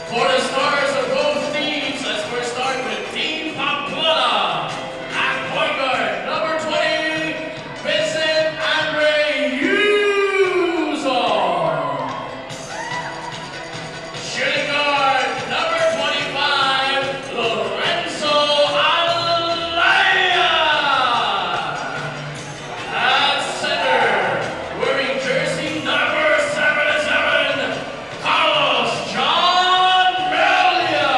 For the stars of both teams, let's first start with Team Pamplona. At point guard, number 20, Vincent Andre Yuzon. Shooting guard, number 25, Lorenzo Alaya. At center, wearing jersey number 77, Carlos John Melia.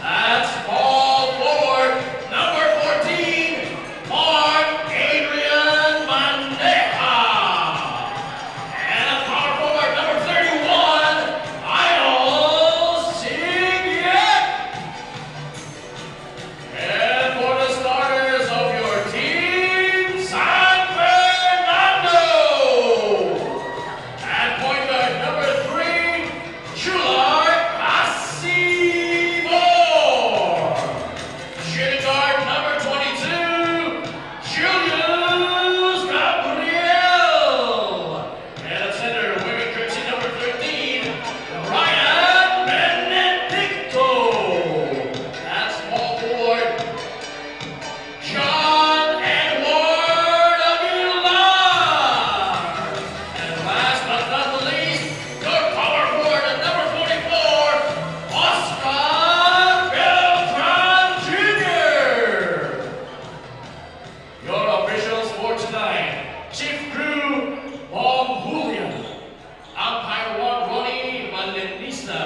At small forward, number 14, Mark Adrian Maneja. And at power forward, number 31, Idol Sigit. And for the starters of your team, San Fernando. At point guard, number 3, Chular Asibor. Shooting guard, number 22, Julius Gabriel. And at center, wearing jersey number 13, Ryan Benedicto. At small forward, John Edward Aguilar. And last but not the least, your power forward at number 44, Oscar Beltran Jr. Your officials for tonight, Chief Crew, Bob Julian. Umpire 1, Ronnie Valenista.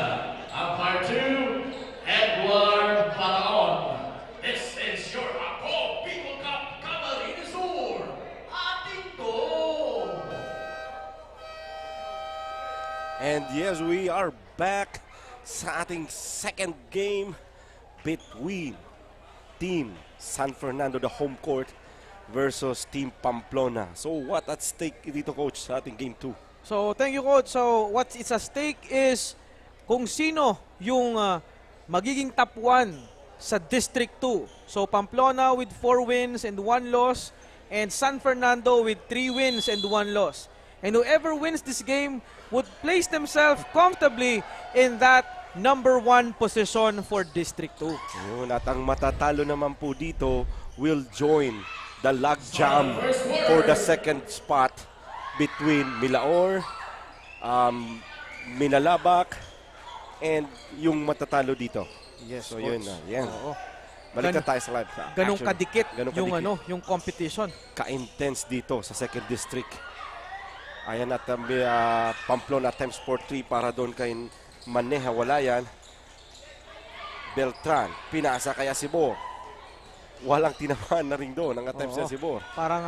Umpire 2, Edward Palaon. This is your Ako People Cup Camarines Sur. Ating to! And yes, we are back sa ating second game between Team San Fernando, the home court, versus Team Pamplona. So what at stake dito, Coach, sa ating game 2? So, thank you, Coach. So, what's at stake is kung sino yung magiging top 1 sa District 2. So, Pamplona with 4 wins and 1 loss, and San Fernando with 3 wins and 1 loss. And whoever wins this game would place themselves comfortably in that number 1 position for District 2. Yun, at ang matatalo naman po dito will join the logjam for the second spot between Milaor, Minalabak, and yung matatalo dito. Yes, So yun Coach. na, yan. Oo. Balik na tayo sa live. Ganong Action. kadikit Ganong yung kadikit. yung competition. Ka-intense dito sa second district. Ayan at Pamplona times 4-3 para doon kay Maneja, wala yan. Beltran, pinasa kay Asibor. Walang tinamaan na rin doon ang attempt si Oo. Asibor. Parang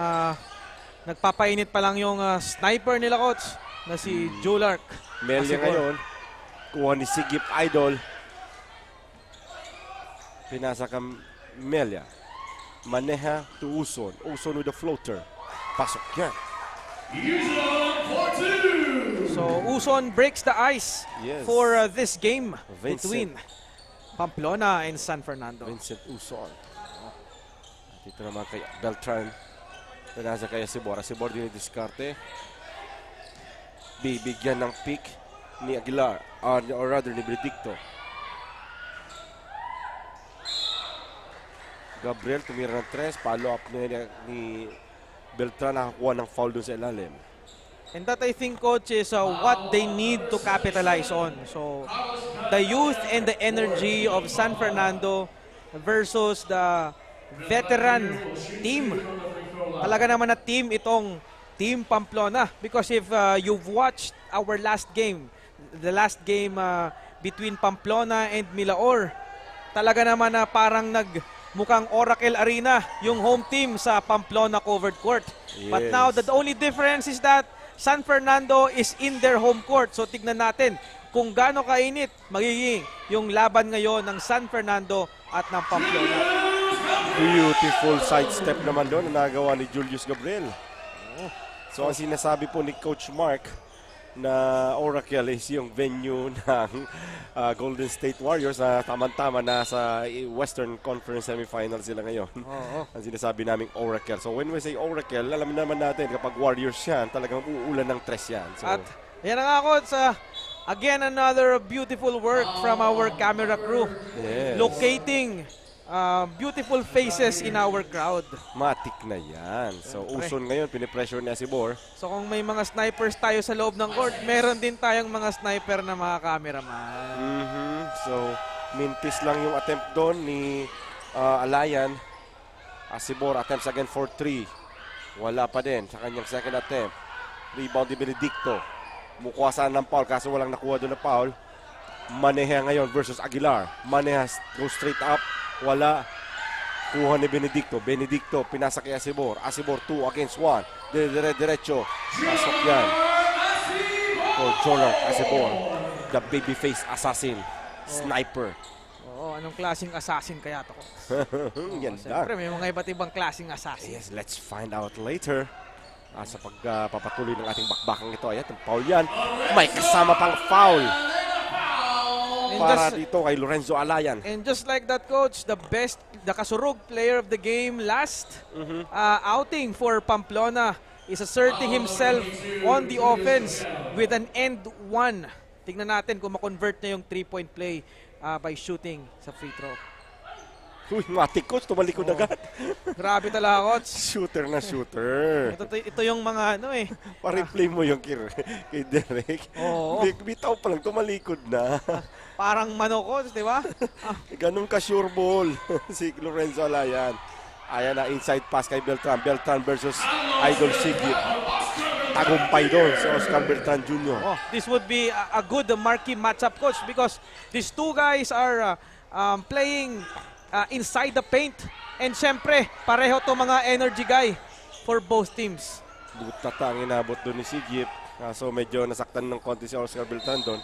nagpapainit pa lang yung sniper nila, Coach, na si Julark. Melia Asibor. ngayon, kuha ni Sigip Idol. Pinasa ka Melia. Maneja to Uson. Uson with the floater. Pasok yan. Yuzon for 2. So, Uson breaks the ice Yes. for this game Vincent. between Pamplona and San Fernando. Vincent Uson. Dito naman kay Beltran. Pinasa kay Asibor. Asibor din diskarte. Bibigyan ng pick ni Aguilar. Or rather ni Benedicto. Gabriel tumira ng 3. Follow up ni Beltran, nakakuha ng foul doon sa ilalim. And that, I think, Coach, is what they need to capitalize on. So, the youth and the energy of San Fernando versus the veteran team. Talaga naman na team itong Team Pamplona. Because if you've watched our last game, the last game between Pamplona and Milaor, talaga naman na parang mukhang Oracle Arena yung home team sa Pamplona covered court. But Yes. now, the only difference is that San Fernando is in their home court. So tignan natin kung gaano kainit magiging yung laban ngayon ng San Fernando at ng Pamplona. Beautiful sidestep naman doon na nagawa ni Julius Gabriel. So ang sinasabi po ni Coach Mark na Oracle is yung venue ng Golden State Warriors na tamang-tama na sa Western Conference Semifinals sila ngayon. Ang sinasabi naming Oracle. So when we say Oracle, alam naman natin kapag Warriors yan, talagang uulan ng tres yan. So, At yan na nga, Coach, Again, another beautiful work from our camera crew. Yes. Locating beautiful faces in our crowd. Matik na yan. So, Siyempre. Uson ngayon, pinipressure ni Asibor. So kung may mga snipers tayo sa loob ng court, meron din tayong mga sniper na mga cameraman. So, mintis lang yung attempt doon ni Alayan. Asibor attempts again for 3. Wala pa din sa kanyang second attempt. Rebound ni Benedicto. Mukha saan ng foul kaso walang nakuha doon na foul. Maneha ngayon versus Aguilar. Maneha goes straight up. Wala. Kuha ni Benedicto. Benedicto pinasa kay Asibor. Asibor 2 against 1. Diretso. Pasok yan. For Jordan Asibor. The babyface assassin. Sniper. Oo, anong klaseng assassin kaya to? Yan Siyempre, lang. may mga iba't ibang klaseng assassin. Yes, let's find out later. Sa pagpapatuloy ng ating bakbakang ito. Ayan, yung foul yan. May kasama pang foul. Para dito kay Lorenzo Alayan. And just like that, coach, the kasurug player of the game last outing for Pamplona is asserting himself on the offense with an end one. Tingnan natin kung ma-convert na yung 3-point play by shooting sa free throw. Uy, matik coach, tumalikod agad. Grabe talaga, coach. Shooter na shooter. Ito yung mga ano eh. Pa-replay mo yung kay Derek. Oo. Bitaw pa lang, tumalikod na. Parang manok, coach, di ba? Ganun ka sure ball si Lorenzo Alayan. Ayan na, inside pass kay Beltran. Beltran versus Idol Sigit. Tagumpay doon si Oscar Beltran Jr. Oh, this would be a good marquee matchup, coach, because these two guys are playing inside the paint. And syempre, pareho to mga energy guy for both teams. Butat ang inabot doon ni Sigit. So medyo nasaktan ng konti si Oscar Beltran doon.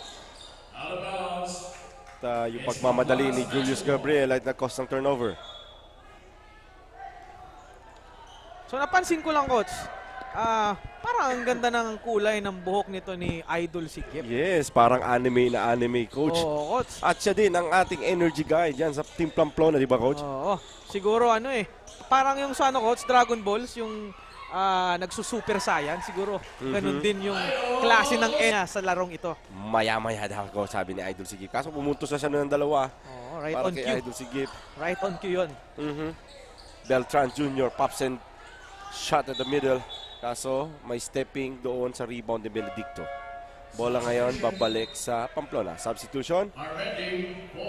At yung pagmamadali ni Julius Gabriel ay nag-cost ng turnover. So napansin ko lang, coach, parang ang ganda ng kulay ng buhok nito ni Idol Sigip. Yes, parang anime na anime, coach. Oo, coach. At siya din ang ating energy guy dyan sa Team Pamplona, di ba, coach? Oo, siguro ano eh, parang yung sa ano, coach, Dragon Balls, yung nagsusuper saiyan, siguro. Ganun din yung klase ng ENA sa larong ito. Maya-maya daw ko, sabi ni Idol Sigip. Kaso pumuntos na siya ng dalawa. Oo, right para on kay cue. Idol Sigip. Right on cue yun. Beltran Jr. pops and shot at the middle. Kaso may stepping doon sa rebound ni Benedicto. Bola ngayon babalik sa Pamplona. Substitution.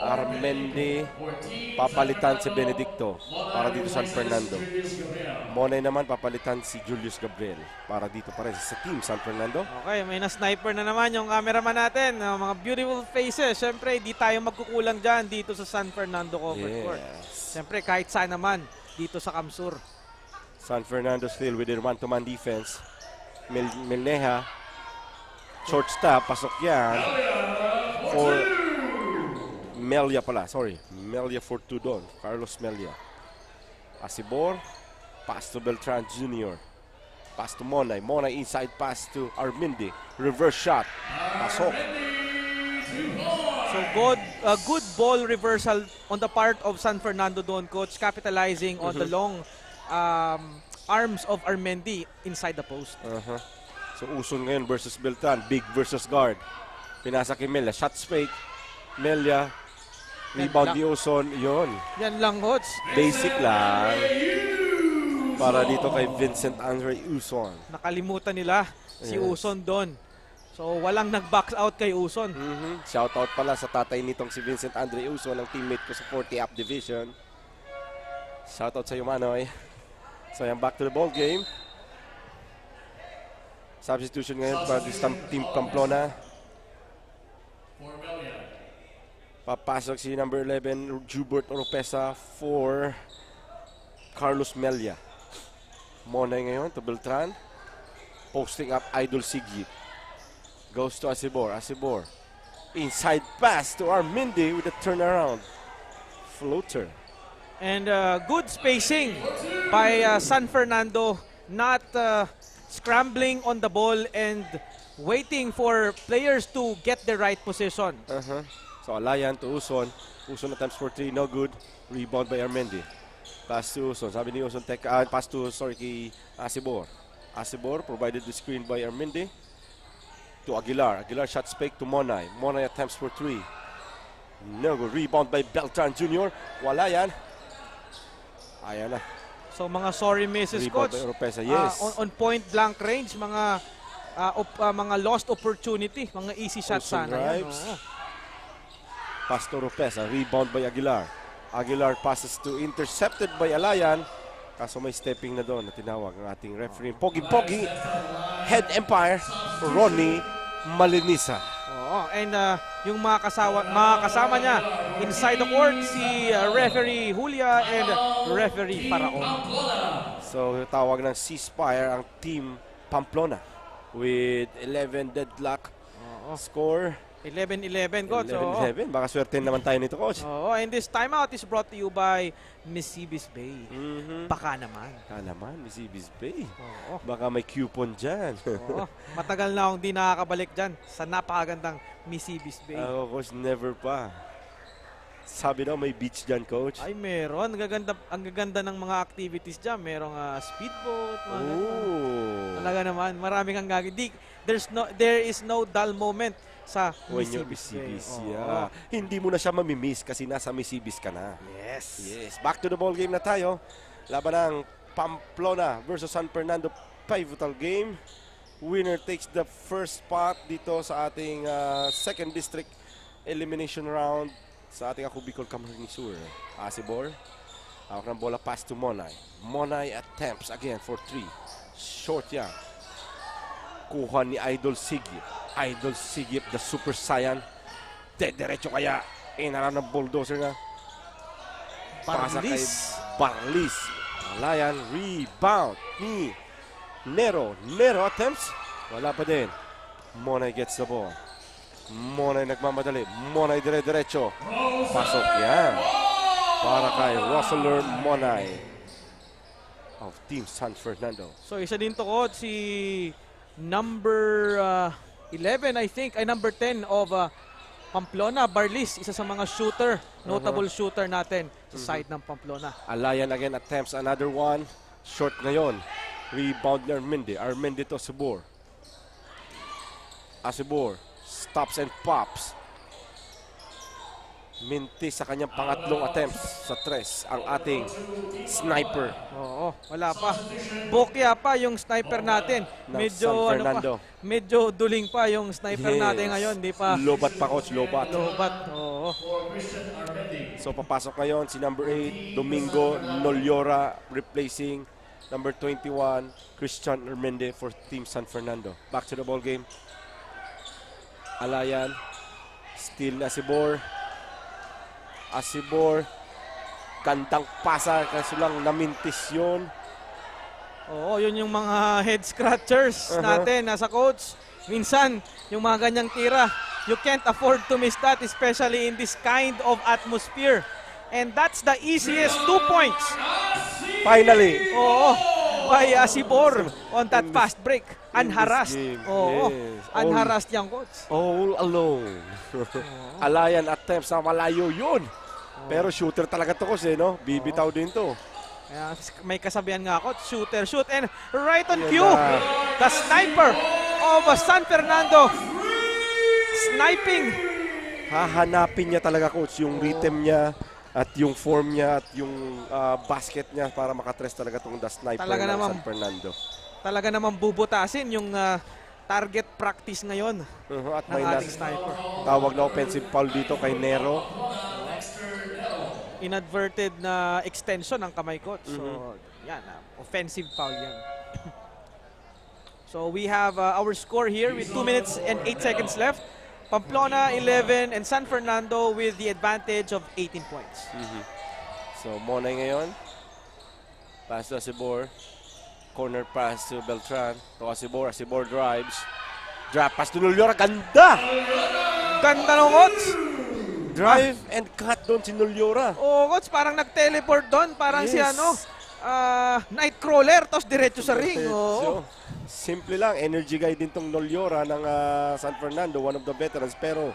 Armendi papalitan si Benedicto para dito San Fernando. Monay naman papalitan si Julius Gabriel para dito pa rin sa Team San Fernando. Okay, may na-sniper na naman yung cameraman natin. Mga beautiful faces. Siyempre, di tayo magkukulang dyan dito sa San Fernando Covered Court. Siyempre, kahit saan naman dito sa Kamsur. San Fernando still with their one-to-man defense. Milneha. Short stop. Pasok yan. For Melia pala. Sorry. Melia for 2 doon. Carlos Melia. Asibor. Pass to Beltran Jr. Pass to Monay. Monay inside pass to Armindi. Reverse shot. Pasok. So good ball reversal on the part of San Fernando doon, coach, capitalizing on the long arms of Armendi inside the post. So Uson ngayon versus Beltran. Big versus guard. Pinasa kay Melia. Shots fake. Melia. Rebound ni Uson. Yun. Yan lang, coach. Basic lang. Para dito kay Vincent Andre Uson. Nakalimutan nila si Uson doon. So walang nag-box out kay Uson. Shoutout pala sa tatay nitong si Vincent Andre Uson, ang teammate ko sa 40 Up Division. Shoutout sa iyo, Manoy. So yan, back to the ball game. Substitution ngayon para sa Team Pamplona. Papasok si number 11, Jubert Oropesa for Carlos Melia. Monay ngayon to Beltran. Posting up Idol Sigit. Goes to Asibor. Asibor. Inside pass to Armindi with a turnaround. Floater. And good spacing by San Fernando. Not scrambling on the ball and waiting for players to get the right position. So Alayan to Uson. Uson attempts for 3, no good. Rebound by Armendi. Pass to Uson. Sabi ni Uson, kay Asibor. Asibor provided the screen by Armendi. to Aguilar. Aguilar shots fake to Monay. Monay attempts for 3. No good. Rebound by Beltran Jr. Wala yan. Ayan na. So mga sorry misses, Rebound coach. by Oropesa. Yes. On point blank range, mga lost opportunity, mga easy shots Also sana yan. drives. Oo. Pass to Oropesa. Rebound by Aguilar. Aguilar passes to intercepted by Alayan. Kaso may stepping na doon na tinawag ang ating referee. Pogi-pogi. Head Empire. Ronnie Malinisa. Oo, and yung mga kasama niya inside the court, si referee Julia and referee Paraon. So tawag ng ceasefire ang team Pamplona with 11 deadlock score. 11-11, coach. Oo. 11-11. Baka swerte naman tayo nito, coach. Oo, and this timeout is brought to you by Misibis Bay. Baka naman. Naman, Miss Ibis Bay. Oo. Baka may coupon dyan. Oo. Matagal na akong di nakakabalik dyan sa napakagandang Misibis Bay. Ako, coach, never pa. Sabi daw may beach dyan, coach. Ay, meron. Ang gaganda ng mga activities dyan. Merong speedboat. Mga ganun. Oh. Talaga naman. Maraming kang gagawin. There is no dull moment sa When you're Misibis Bay. Misibis, Oo. Hindi mo na siya mamimiss kasi nasa Misibis ka na. Yes. Yes. Back to the ball game na tayo. Laban ng Pamplona versus San Fernando, pivotal game. Winner takes the first spot dito sa ating second district elimination round sa ating Ako Bicol Camarines Sur. Asibor. Hawak ng bola, pass to Monay. Monay attempts again for 3. Short yan. Kuha ni Idol Sigip. Idol Sigip, the Super Saiyan. Diretso kaya. Inarap ng bulldozer na. Pasa kay Barlis. Malayan, rebound ni Nero. Nero attempts. Wala pa din. Monay gets the ball. Monay nagmamadali. Monay dire-diretso. Pasok yan. Para kay Rosler Monay of Team San Fernando. So, isa din to, coach, si number 11, I think, ay number 10 of Pamplona, Barlis, isa sa mga shooter, notable shooter natin sa side ng Pamplona. Alayan again attempts another one. Short ngayon. Rebound ni Armende. Armende to Asibor. Asibor stops and pops. Minti sa kanyang pangatlong attempts sa tres ang ating sniper. Oo, wala pa. Bokya pa yung sniper natin. Ng Medyo San Fernando. medyo duling pa yung sniper natin ngayon, di pa Lobat pa, coach, lobat. lobat. Oo. So papasok ngayon si number 8, Domingo Nolyora, replacing number 21, Christian Armende for Team San Fernando. Back to the ball game. Alayan, still na Asibor. Asibor, kantang pasa, kaso lang namintis yun. Oo, yun yung mga head scratchers natin nasa coach. Minsan, yung mga ganyang tira, you can't afford to miss that, especially in this kind of atmosphere. And that's the easiest 2 points. Finally! Oo, by Asibor on that fast break. Unharassed. game, Oo, yes. unharassed yung coach. All alone. Alayan attempts na malayo yun. Pero shooter talaga to, kasi, no? Bibitaw din to. Kaya may kasabihan nga ako, shooter, shoot, and right on Yan cue, na. the sniper of San Fernando, sniping. Hahanapin niya talaga, coach, yung rhythm niya at yung form niya at yung basket niya para makatres talaga tong the sniper Talaga ng naman. San Fernando. Talaga naman bubutasin yung target practice ngayon At ng may ating sniper. tawag na offensive foul dito kay Nero. Inadverted na extension ng kamay coach. So, yan, offensive foul yan. So, we have our score here with 2 minutes and 8 seconds left. Pamplona 11 and San Fernando with the advantage of 18 points. So, Monay ngayon. Pass to Asibor. Corner pass to Beltran. To Asibor. Asibor drives. Drop pass to Nulyora. Ganda! Ganda ng coach! Drive and cut doon si Nulyora. Oo, coach, parang nag-teleport doon. Parang si Yes. Nightcrawler, tapos diretso sa ring. Oo. So, simple lang. Energy guy din tong Nulyora ng San Fernando. One of the veterans. Pero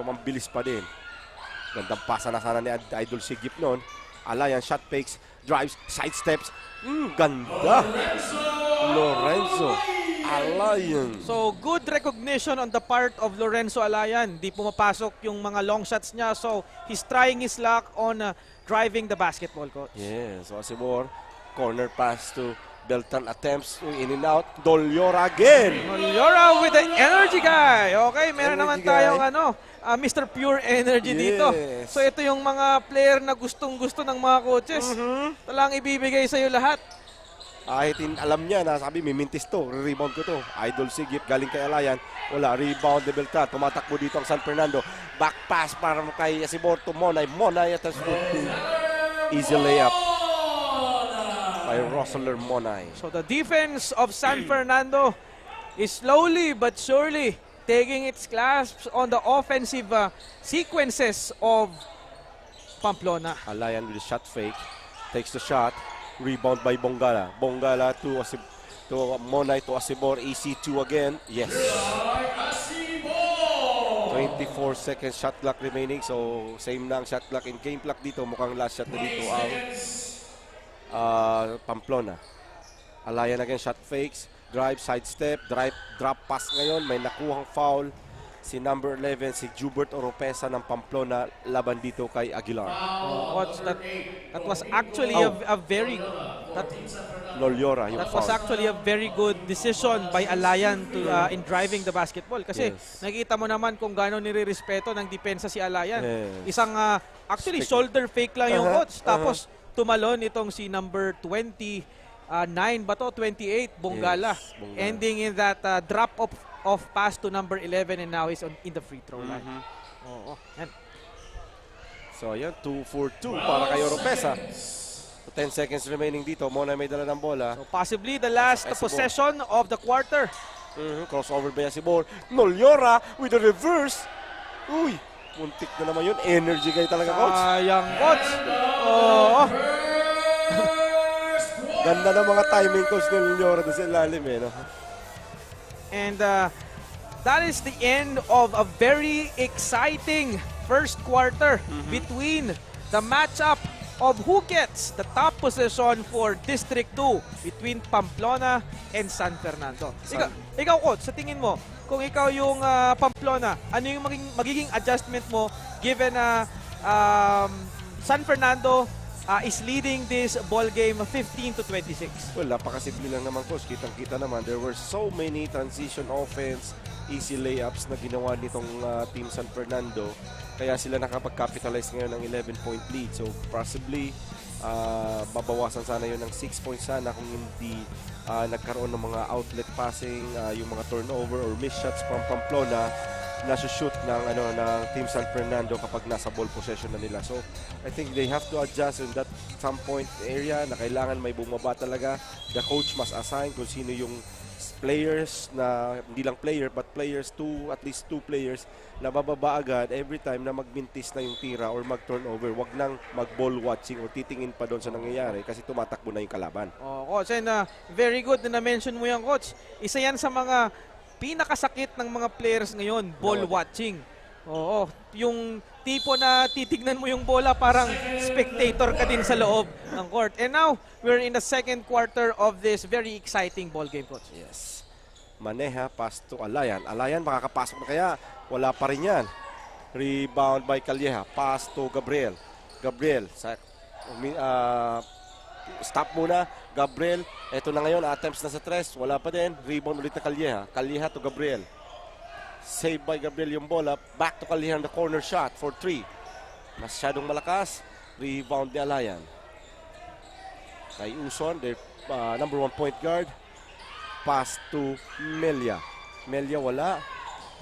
mambilis pa din. Gandang pasa na sana ni Idol Sigip noon. Alayan, shot fakes, drives, side steps. Ganda. Lorenzo. Alayan. So, good recognition on the part of Lorenzo Alayan. Di pumapasok yung mga long shots niya. So, he's trying his luck on driving the basketball, coach. Yeah, so Asibor, corner pass to Beltran, attempts to in and out. Dolyora again. Molyora with the energy guy. Okay, meron naman Energy guy. tayong Mr. Pure Energy dito. Yes. So, ito yung mga player na gustong-gusto ng mga coaches. Ito lang ibibigay sa'yo lahat. Kahit alam niya na sabi, may mintis to, rebound ko to. Idol Sigip, galing kay Alayan. Wala, rebound ni Beltran. Tumatakbo dito ang San Fernando. Back pass para kay Asibor to Monay. Monay at easy layup by Roseler Monay. So, the defense of San Fernando is slowly but surely taking its clasps on the offensive sequences of Pamplona. Alayan with a shot fake. Takes the shot. Rebound by Bongala. Bongala to Monay to Asibor. EC2 again. Yes. 24 seconds shot clock remaining. So, same na ang shot clock in game clock dito. Mukhang last shot na dito ang Pamplona. Alayan again, shot fakes. Drive, sidestep. Drop pass ngayon. May nakuhang foul. Si number 11, si Jubert Oropesa ng Pamplona laban dito kay Aguilar. Coach, that was actually a very Lolyora yung that foul. was actually a very good decision by Alayan to in driving the basketball kasi Yes. nakita mo naman kung gaano nirerespeto ng depensa si Alayan. Yes. Isang actually shoulder fake lang yung coach tapos tumalon itong si number 29 ba to 28 Bongala, Yes, Bongala. ending in that drop of pass to number 11 and now he's in the free throw line. Oo. Yan. So ayan, 2 for 2 para kay Oropesa. So 10 seconds remaining dito. Mona may dala ng bola. So possibly the last Asibor. possession of the quarter. Crossover by Asibor. Lolyora with a reverse. Uy, muntik na naman yun. Energy guy talaga, coach. Sayang, coach. Oo. Ganda ng mga timing, coach, ng Lolyora doon sa ilalim, eh, no? And that is the end of a very exciting first quarter between the matchup of who gets the top position for District 2 between Pamplona and San Fernando. Ikaw coach, sa tingin mo, kung ikaw yung Pamplona, ano yung magiging adjustment mo given na San Fernando is leading this ball game 15-26? Well, napakasimple lang naman, coach. Kitang-kita naman, there were so many transition offense, easy layups na ginawa nitong team San Fernando. Kaya sila nakapag-capitalize ngayon ng 11-point lead. So, possibly, babawasan sana yun ng 6 points sana kung hindi nagkaroon ng mga outlet passing, yung mga turnover or missed shots from Pamplona na shoot ng Team San Fernando kapag nasa ball possession na nila. So, I think they have to adjust in that some point area na kailangan may bumaba talaga. The coach must assign kung sino yung players na, hindi lang player, but players, at least two players na bababa agad every time na magmintis na yung tira or mag-turnover. Wag nang mag-ball watching o titingin pa doon sa nangyayari kasi tumatakbo na yung kalaban. Oh, coach, and very good na na-mention mo yan, coach. Isa yan sa mga pinakasakit ng mga players ngayon, ball watching. Oo, yung tipo na titignan mo yung bola parang spectator ka din sa loob ng court. And now, we're in the second quarter of this very exciting ball game, coach. Yes. Maneha, pass to Alayan. Alayan, makakapasok na kaya? Wala pa rin yan. Rebound by Calleja. Pass to Gabriel. Gabriel, stop muna. Gabriel, eto na ngayon, attempts na sa tres. Wala pa din. Rebound ulit na Calleja. Calleja to Gabriel. Saved by Gabriel yung bola. Back to Calleja on the corner shot for 3. Masyadong malakas. Rebound ni Alayan. Kay Uson, their number 1 point guard. Pass to Melia. Melia wala.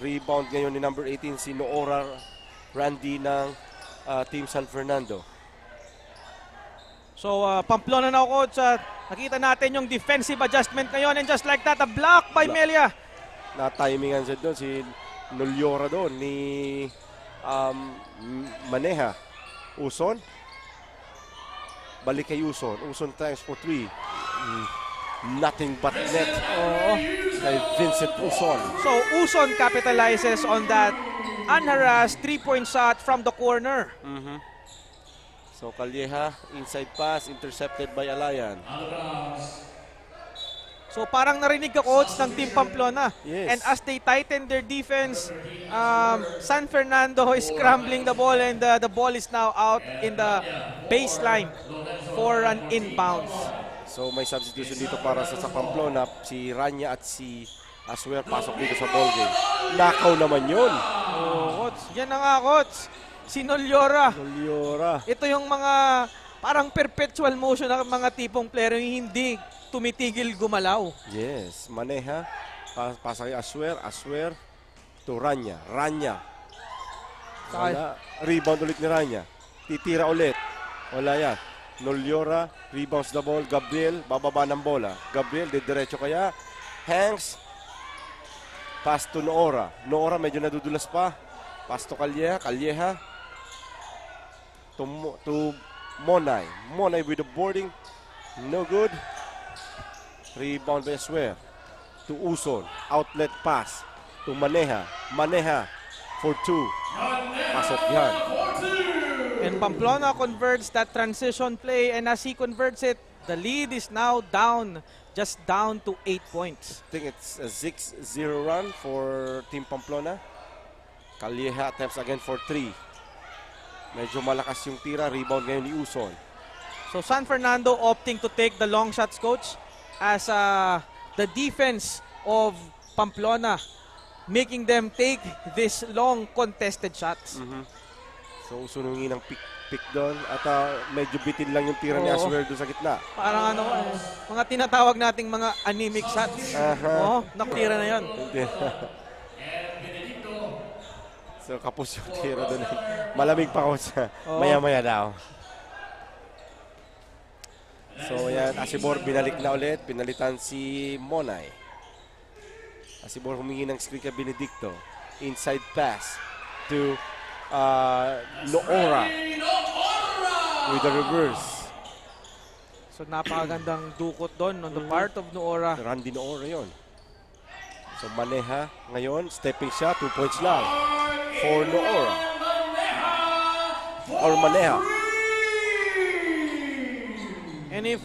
Rebound ngayon ni number 18 si Noora Randy ng Team San Fernando. So, Pamplona na, coach. Nakita natin yung defensive adjustment ngayon. And just like that, a block by Melia. Na-timingan siya doon, si Lolyora doon, ni Maneha. Uson. Balik kay Uson. Uson tries for 3. Nothing but net. Kay Vincent Uson. So, Uson capitalizes on that unharassed 3-point shot from the corner. So, Calleja, inside pass, intercepted by Alayan. So parang narinig ka, coach, ng Team Pamplona. Yes. And as they tighten their defense, San Fernando is scrambling the ball and the ball is now out in the baseline for an inbounds. So may substitution dito para sa Pamplona. Si Rania at si Aswer pasok dito sa ball game. Nakaw naman yun. Oh, coach. Yan na nga, coach. Si Nolyora. Nolyora. Ito yung mga parang perpetual motion ng mga tipong player yung hindi tumitigil gumalaw. Yes, Maneha. Pasa kay Aswer. Aswer to Rania. Rania. Wala. Rebound ulit ni Rania. Titira ulit. Wala yan. Nolyora. Rebounds the ball. Gabriel. Bababa ng bola. Gabriel, diretso kaya. Hanks. Pass to Noora. Noora medyo nadudulas pa. Pass to Calleja. Calleja. To Monay. Monay with the boarding. No good. Rebound by Aswer. To Uson. Outlet pass. To Maneha. Maneha for 2. Pasok yan. And Pamplona converts that transition play, and as he converts it, the lead is now down, just down to 8 points. I think it's a 6-0 run for Team Pamplona. Calleja attempts again for 3. Medyo malakas yung tira. Rebound ngayon ni Uson. So San Fernando opting to take the long shots, coach, as the defense of Pamplona making them take this long contested shots. So usunungin ng pick doon. At medyo bitin lang yung tira ni Oo. Aswer doon sa gitna. Parang mga tinatawag nating mga anemic shots. Oh, nakatira na yon. Hindi. So kapos yung tira doon. Malamig pa ko sa maya-maya daw. So yan, Asibor binalik na ulit. Pinalitan si Monay. Asibor humingi ng screen kay Benedicto. Inside pass to Noora with the reverse. So napakagandang dukot doon on the part of Noora. Randy Noora yon. So Maneha ngayon, stepping shot, 2 points lang for Noora. Or Maneha. And if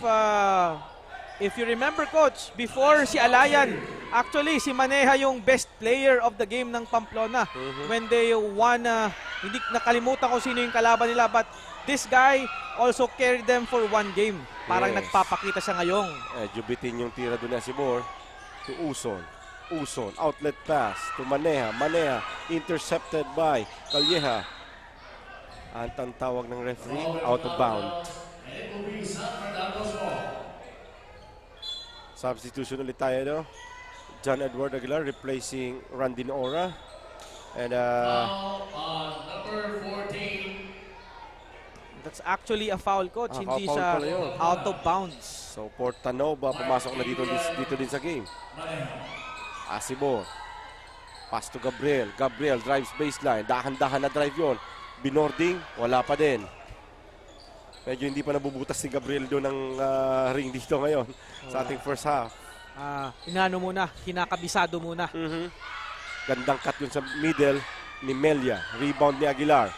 you remember, coach, before si Alayan, actually si Maneha yung best player of the game ng Pamplona when they won. Hindi nakalimutan ko sino yung kalaban nila, but this guy also carried them for 1 game. Parang Yes. nagpapakita siya ngayong. Jubitin yung tira doon na si Bor to Uson. Uson, outlet pass to Maneha. Maneha, intercepted by Calleja. Ang tawag ng referee, out of bound. Substitution ulit tayo, no? John Edward Aguilar replacing Randy Noora. And Number 14. That's actually a foul, coach. Hindi foul siya pala yun. out of bounds. so Portanova pumasok na dito din sa game. Asibor. Pass to Gabriel. Gabriel drives baseline. Dahan-dahan na drive yon. Binording, wala pa din. Medyo hindi pa nabubutas si Gabriel doon ng ring dito ngayon sa ating first half. Inano muna, kinakabisado muna. Gandang cut yun sa middle ni Melia. Rebound ni Aguilar.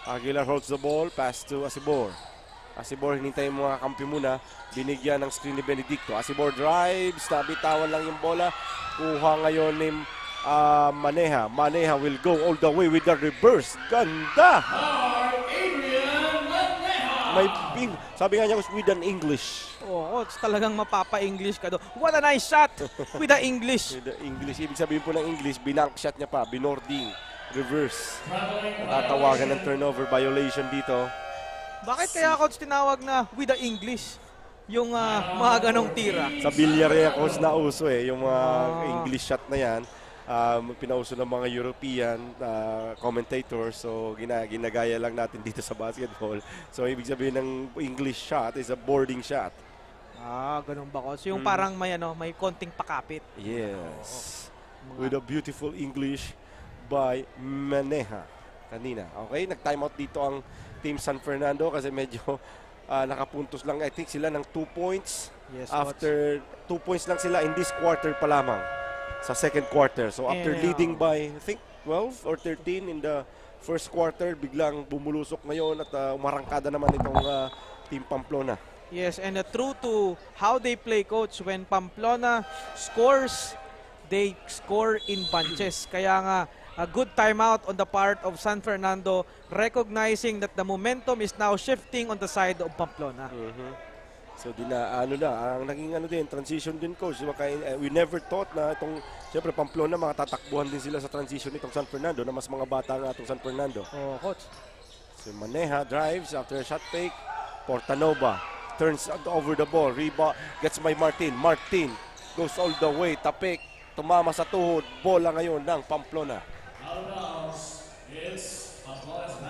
Aguilar holds the ball. Pass to Asibor. Asibor hinintay yung mga kampi muna. Binigyan ng screen ni Benedicto. Asibor drives. Nabitawan lang yung bola. Kuha ngayon ni Maneha. Maneha will go all the way with the reverse. Ganda! May big, sabi nga niya, with an English. Oo, talagang mapapa-English ka doon. What a nice shot with the English. With the English, ibig sabihin po ng English, binank shot niya pa, binording, reverse. Natatawagan ng turnover violation dito. Bakit kaya, coach, tinawag na with the English yung mga ganong tira? Sa Villarreal, coach, na uso yung mga English shot na yan. Pinauso ng mga European commentators, so ginagaya lang natin dito sa basketball. So ibig sabihin ng English shot is a boarding shot. Ganun ba, coach? Yung parang may konting pakapit. Yes. With a beautiful English by Maneha kanina. Okay, nag-time out dito ang Team San Fernando kasi medyo nakapuntos lang, I think, sila ng 2 points. Yes, After 2 points lang sila in this quarter pa lamang. Sa second quarter. So after leading by, I think, 12 or 13 in the first quarter, biglang bumulusok ngayon at umarangkada naman itong Team Pamplona. Yes, and true to how they play, Coach, when Pamplona scores, they score in bunches. Kaya nga, a good timeout on the part of San Fernando, recognizing that the momentum is now shifting on the side of Pamplona. So ang naging din, transition din, coach. Diba, we never thought na itong, siyempre Pamplona, matatakbuhan din sila sa transition nitong San Fernando na mas mga bata nga itong San Fernando. Oh, Coach. So Maneja drives after a shot fake. Portanova turns over the ball. Rebound gets by Martin. Martin goes all the way. Tapik. Tumama sa tuhod. Bola ngayon ng Pamplona.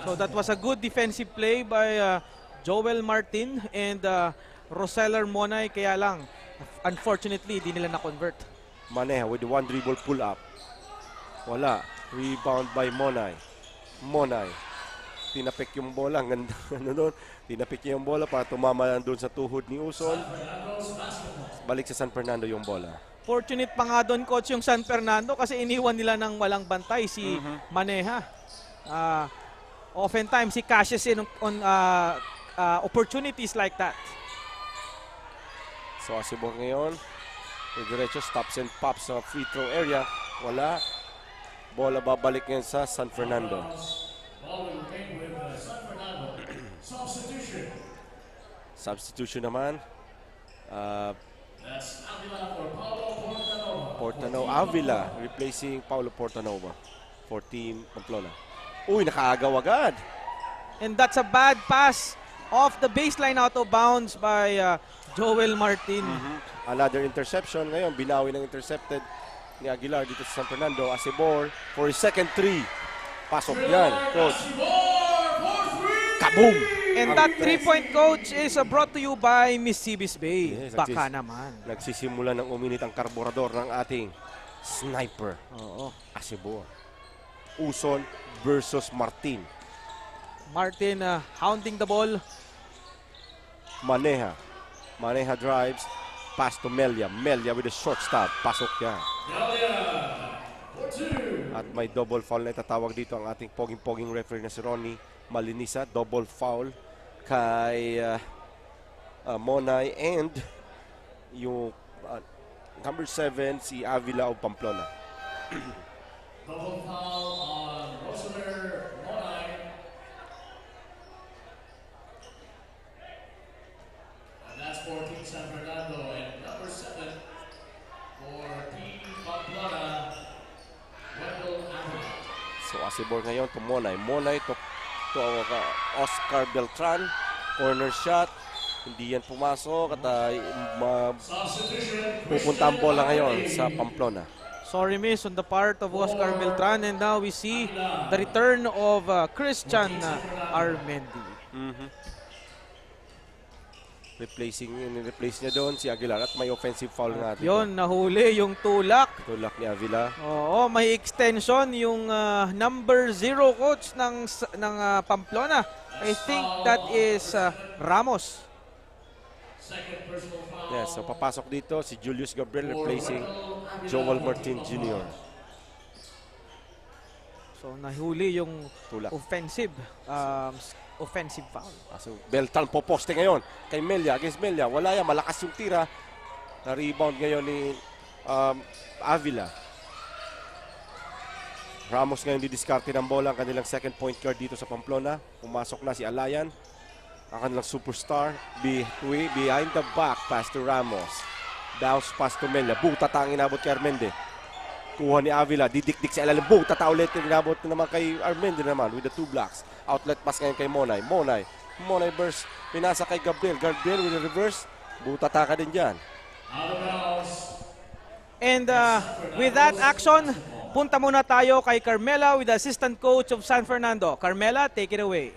So that was a good defensive play by Joel Martin and Roseller Monay. Kaya lang, unfortunately, di nila na-convert. Maneja with the one dribble pull up. Wala. Rebound by Monay. Monay. Tinapik yung bola. Ang ganda. Tinapik niya yung bola para tumama lang doon sa tuhod ni Uson. Balik sa San Fernando yung bola. Fortunate pa nga doon, Coach, yung San Fernando kasi iniwan nila ng walang bantay si Maneja. Oftentimes, he cashes in on opportunities like that. So Asibor ngayon, diretso stops and pops sa free throw area. Wala. Bola babalik ngayon sa San Fernando. Substitution naman. Avila replacing Paulo Portanova for Team Pamplona. Uy, nakaagaw agad. And that's a bad pass off the baseline out of bounds by Joel Martin. Another interception. Ngayon, binawi ng intercepted ni Aguilar dito sa San Fernando. Asibor for his second three. Pasok yan, coach. Kaboom! And that three-point, Coach, is brought to you by Miss Cibis Bay. Yes, Baka naman. Nagsisimula ng uminit ang karburador ng ating sniper. Oo. Asibor. Uson versus Martin. Martin hounding the ball. Maneja. Maneja drives. Pass to Melia. Melia with a short stop. Pasok yan. At may double foul na itatawag dito ang ating poging-poging referee na si Ronnie Malinisa. Double foul kay Monay and yung number 7 si Avila of Pamplona. Double foul on Roseller Monay. And that's for Team San Fernando. And number 7 for Team Pamplona, Wendell Avila. So Asibor ngayon to Monay. Monay to Oscar Beltran. Corner shot. Hindi yan pumasok at pupunta ang bola ngayon sa Pamplona. Sorry miss on the part of Oscar Beltran, and now we see the return of Christian Armendi. Replace niya doon si Aguilar at may offensive foul nga dito. Yon, nahuli yung tulak. Tulak ni Avila. Oo, may extension yung number 0 coach ng Pamplona. I think that is Ramos. Second personal foul. Yes, so papasok dito si Julius Gabriel replacing Joel Martin Jr. So nahuli yung Tulak. offensive foul. So Beltran po poste ngayon kay Melia, against Melia. Wala yan, malakas yung tira. Na-rebound ngayon ni Avila. Ramos ngayon didiskarte ng bola ang kanilang second point guard dito sa Pamplona. Pumasok na si Alayan, ang kanilang superstar. Behind the back pass to Ramos. Bounce pass to Melia. Butata ang inabot kay Armende. Kuha ni Avila, didikdik sa ilalim. Butata ulit yung inabot naman kay Armende naman with the 2 blocks. Outlet pass ngayon kay Monay. Monay burst. Pinasa kay Gabriel. Gabriel with the reverse. Butata ka din dyan. Out of bounds. And with that action, punta muna tayo kay Carmela with the assistant coach of San Fernando. Carmela, take it away.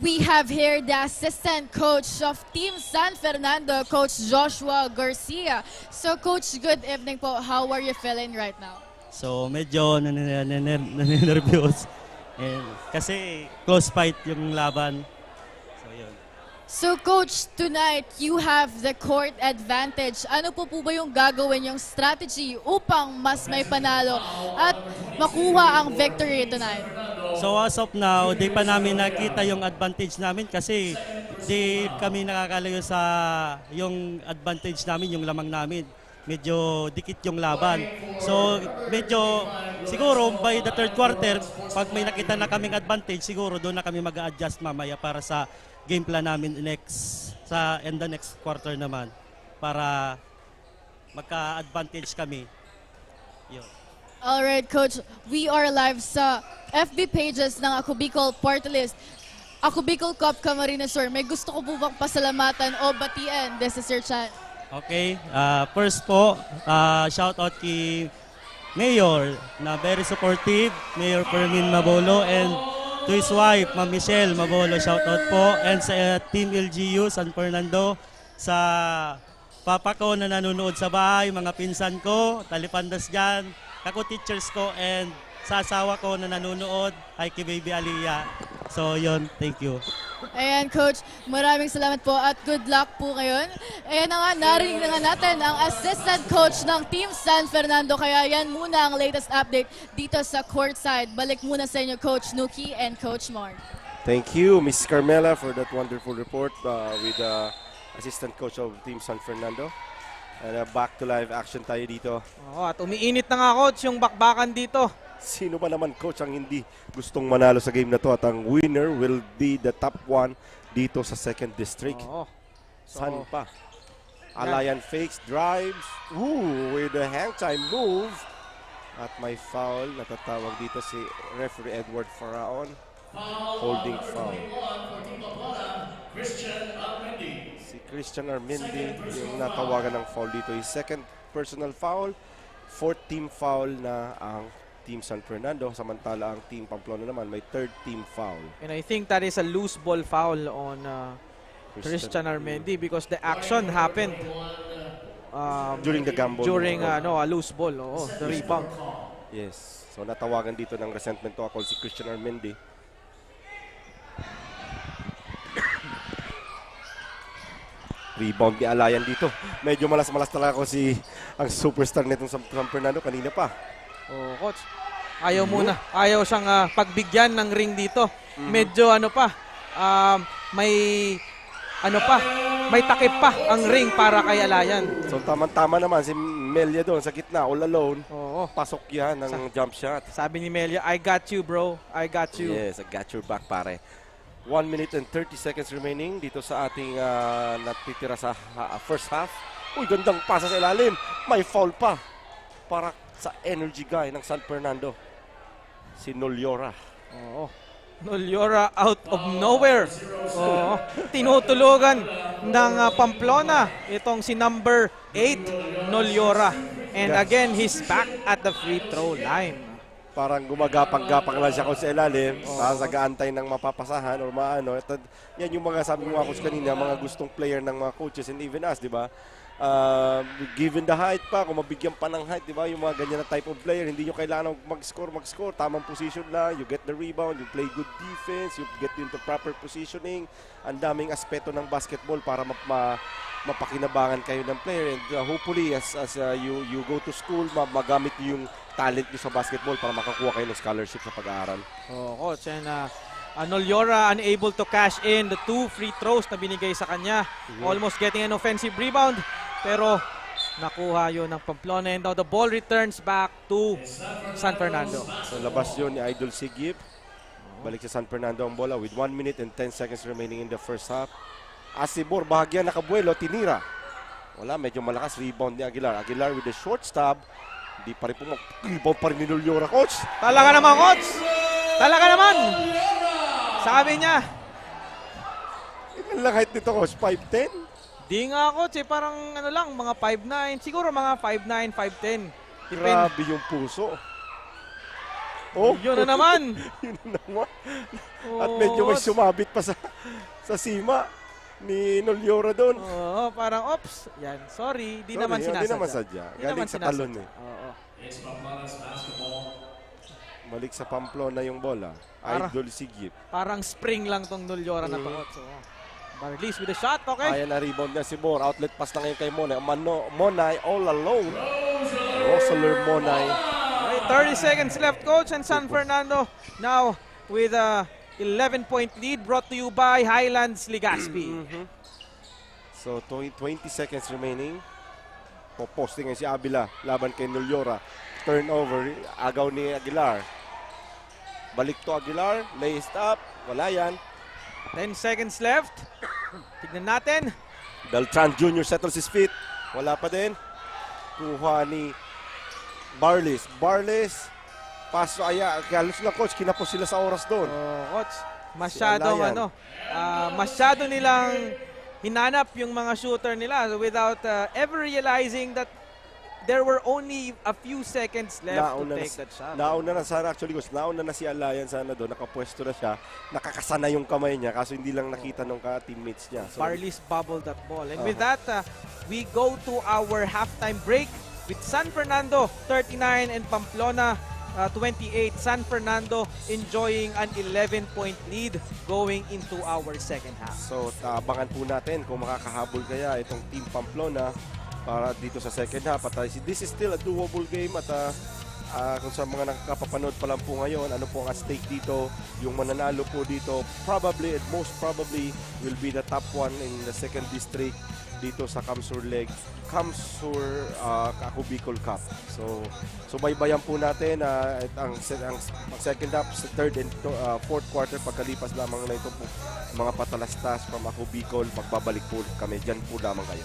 We have here the assistant coach of Team San Fernando, Coach Joshua Garcia. So, Coach, good evening po. How are you feeling right now? So, medyo naninervyos. Kasi close fight yung laban. So, yun. So, Coach, tonight you have the court advantage. Ano po ba yung gagawin yung strategy upang mas may panalo at makuha ang victory tonight? So as of now, di pa namin nakita yung advantage namin kasi di kami nakakalayo sa yung advantage namin, yung lamang namin. Medyo dikit yung laban. So medyo siguro by the third quarter, pag may nakita na kaming advantage, siguro doon na kami mag-a-adjust mamaya para sa game plan namin in the next quarter naman para magka-advantage kami. Yun. Alright, Coach. We are live sa FB pages ng Ako Bicol Party List. Ako Bicol Cup Camarines Sur. May gusto ko po bang pasalamatan o batiin? This is your chance. Okay, first po, shout out kay Mayor na very supportive, Mayor Fermin Mabolo, and to his wife, Ma'am Michelle Mabolo, shout out po, and sa Team LGU San Fernando, sa papa ko na nanonood sa bahay, mga pinsan ko, talipandas dyan, kako teachers ko, and sa asawa ko na nanonood, ay kay Baby Aliyah. So yun, thank you. Ayan, Coach. Maraming salamat po at good luck po ngayon. Ayan na nga, narinig na nga natin ang assistant coach ng Team San Fernando. Kaya yan muna ang latest update dito sa courtside. Balik muna sa inyo, Coach Nuki and Coach Mark. Thank you, Miss Carmela, for that wonderful report with the assistant coach of Team San Fernando. And back to live action tayo dito. Oo, at umiinit na nga, Coach, yung bakbakan dito. Sino ba naman, coach, ang hindi gustong manalo sa game na to? At ang winner will be the top one dito sa second district. Oo. San pa? Alayan fakes, drives. Ooh, with a hang time move. At may foul. Natatawag dito si referee Edward Faraon. Holding foul. Si Christian Armendi yung natawagan ng foul dito. His second personal foul. Fourth team foul na ang Team San Fernando, samantala ang Team Pamplona naman may third team foul. And I think that is a loose ball foul on Christian Armendi because the action happened during the gamble. During a loose ball, the rebound. Yes. So natawagan dito ng resentment to ako si Christian Armendi. Rebound ni Alayan dito. Medyo malas-malas talaga ako ang superstar nitong San Fernando kanina pa. Oh, Coach. Ayaw muna. Ayaw siyang pagbigyan ng ring dito. Medyo may takip pa ang ring para kay Alayan. So tamang-tama naman si Melia doon sa gitna, all alone. Oo. Pasok yan ng jump shot. Sabi ni Melia, I got you, bro. I got you. Yes, I got your back, pare. 1 minute and 30 seconds remaining dito sa ating natitira sa first half. Uy, gandang pasa sa ilalim. May foul pa para sa energy guy ng San Fernando. Si Nolyora. Oo. Nolyora out of nowhere. Oo. Tinutulugan ng Pamplona itong si number 8, Nolyora. And again, he's back at the free throw line. Parang gumagapang-gapang lang siya kung sa ilalim. Tapos nag-aantay ng mapapasahan or maano. Yan yung mga sabi mo ako kanina, mga gustong player ng mga coaches and even us, di ba? Given the height pa, kung mabigyan pa ng height, di ba? Yung mga ganyan na type of player, hindi nyo kailangan mag-score. Tamang position lang, you get the rebound, you play good defense, you get into proper positioning. Ang daming aspeto ng basketball para mapakinabangan kayo ng player. And hopefully, as you go to school, magamit yung talent nyo sa basketball para makakuha kayo ng scholarship sa pag-aaral. Coach, and Nolyora unable to cash in the 2 free throws na binigay sa kanya. Almost getting an offensive rebound, pero nakuha yun ng Pamplona. And now the ball returns back to San Fernando. So labas yun ni Idol Sigip. Balik sa San Fernando ang bola with 1 minute and 10 seconds remaining in the first half. Asibor, bahagyan nakabuelo, tinira. Wala, medyo malakas. Rebound ni Aguilar. Aguilar with the short stop. Hindi pa rin rebound pa rin ni Nolyora, coach. Talaga naman, coach! Talaga naman! Sabi niya. Ilan lang height nito, coach? 5'10"? Di nga, coach. Parang mga 5'9". Siguro mga 5'9", 5'10". Grabe yung puso. Oh, Yun na naman. Yun na naman. At medyo may sumabit pa sa sima ni Nolyora doon. Oo, parang ops. Yan, sorry. Di naman sinasadya. Hindi naman sadya. Galing sa talon eh. Oo. Balik sa Pamplona yung bola. Idol Sigip. Parang spring lang tong Nolyora na to. So, release with a shot, okay? Ayan na rebound niya si Bor. Outlet pass na ngayon kay Monay. Monay all alone. Rosaler Monay. Okay, 30 seconds left, coach, and San Fernando now with a 11-point lead brought to you by Highlands Legazpi. So 20 seconds remaining. Posting si Abila laban kay Nulyora. Turnover, agaw ni Aguilar. Balik to Aguilar, laced up, wala yan. 10 seconds left. Tignan natin. Beltran Jr. settles his feet. Wala pa din. Kuha ni Barles. Barles, paso aya. Kalos lang coach, kinapos sila sa oras doon. Coach, masyadong Alayan. masyado nilang hinanap yung mga shooter nila without ever realizing that there were only a few seconds left to take that shot. Nauna na sana actually coach, nauna na si Alayan sana doon, nakapwesto na siya, nakakasana yung kamay niya kaso hindi lang nakita nung ka-teammates niya. So, Barley's bubbled that ball. And with that, we go to our halftime break with San Fernando 39 and Pamplona 28. San Fernando enjoying an 11-point lead going into our second half. So abangan po natin kung makakahabol kaya itong Team Pamplona para dito sa second half. At this is still a doable game at kung sa mga nakakapapanood pa lang po ngayon, ano po ang stake dito, yung mananalo po dito, probably and most probably will be the top one in the second district dito sa Kamsur Ako Bicol Cup. So baybayan po natin ang second half, sa third and fourth quarter pagkalipas lamang na ito po mga patalastas from Ako Bicol. Magbabalik po kami dyan po lamang kayo.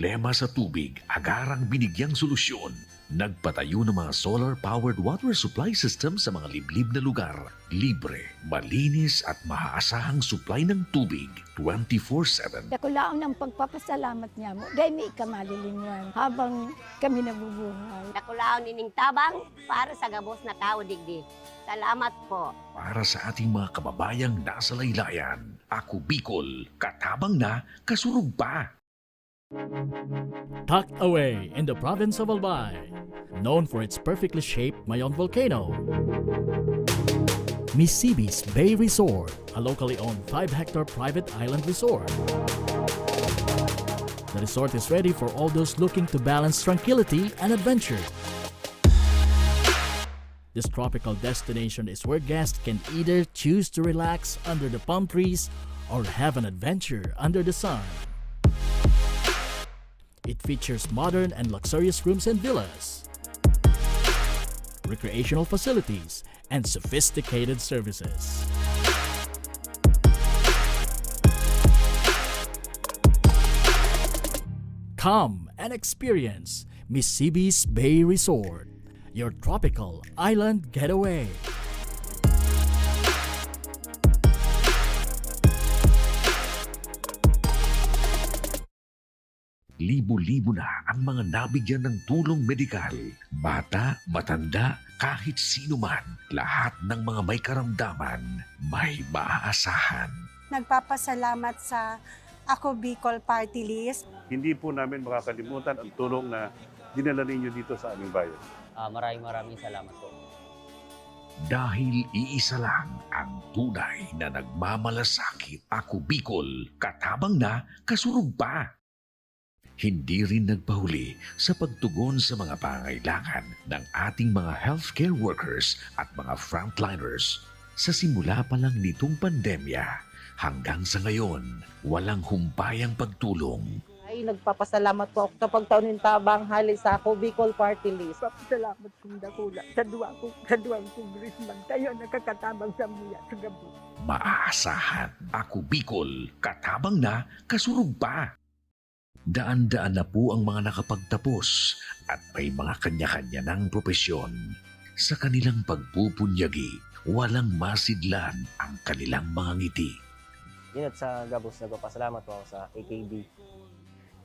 problema sa tubig, agarang binigyang solusyon. Nagpatayo ng mga solar-powered water supply system sa mga liblib na lugar. Libre, malinis at maaasahang supply ng tubig 24/7. Ako lang ng pagpapasalamat niya mo. Dahil may ikamalilingan habang kami nabubuhay. Nakulaon nining tabang para sa gabos na tao digdi. Salamat po. Para sa ating mga kababayang nasa laylayan, Ako Bicol, katabang na, kasurug pa. Tucked away in the province of Albay, known for its perfectly shaped Mayon volcano, Misibis Bay Resort, a locally owned 5-hectare private island resort. The resort is ready for all those looking to balance tranquility and adventure. This tropical destination is where guests can either choose to relax under the palm trees or have an adventure under the sun. It features modern and luxurious rooms and villas, recreational facilities, and sophisticated services. Come and experience Misibis Bay Resort, your tropical island getaway. Libo-libo na ang mga nabigyan ng tulong medikal. Bata, matanda, kahit sino man, lahat ng mga may karamdaman, may maaasahan. Nagpapasalamat sa Ako Bicol Party List. Hindi po namin makakalimutan ang tulong na dinala ninyo dito sa aming bayan. Maraming salamat po. Dahil iisa lang ang tunay na nagmamalasakit. Ako Bicol, katabang na, kasurug pa. Hindi rin nagpahuli sa pagtugon sa mga pangailangan ng ating mga healthcare workers at mga frontliners. Sa simula pa lang nitong pandemya, hanggang sa ngayon, walang humpayang pagtulong. Ay, nagpapasalamat po ako sa pagtaunin tabang hali sa Ako Bicol Party List. Papasalamat kong dakula sa duwang congressman. Kayo nakakatabang sa muya sa gabi. Maaasahan. Ako Bicol, katabang na, kasurug pa. Daan-daan na po ang mga nakapagtapos at may mga kanya-kanya ng propesyon. Sa kanilang pagpupunyagi, walang masidlan ang kanilang mga ngiti. Inat sa gabos, nagpapasalamat po ako sa AKB.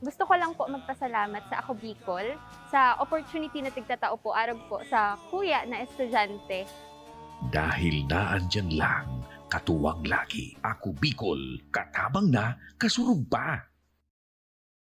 Gusto ko lang po magpasalamat sa Ako Bicol sa opportunity na tigtatao po arog po sa kuya na estudyante. Dahil naandyan lang, katuwang lagi. Ako Bicol, katabang na, kasurug pa.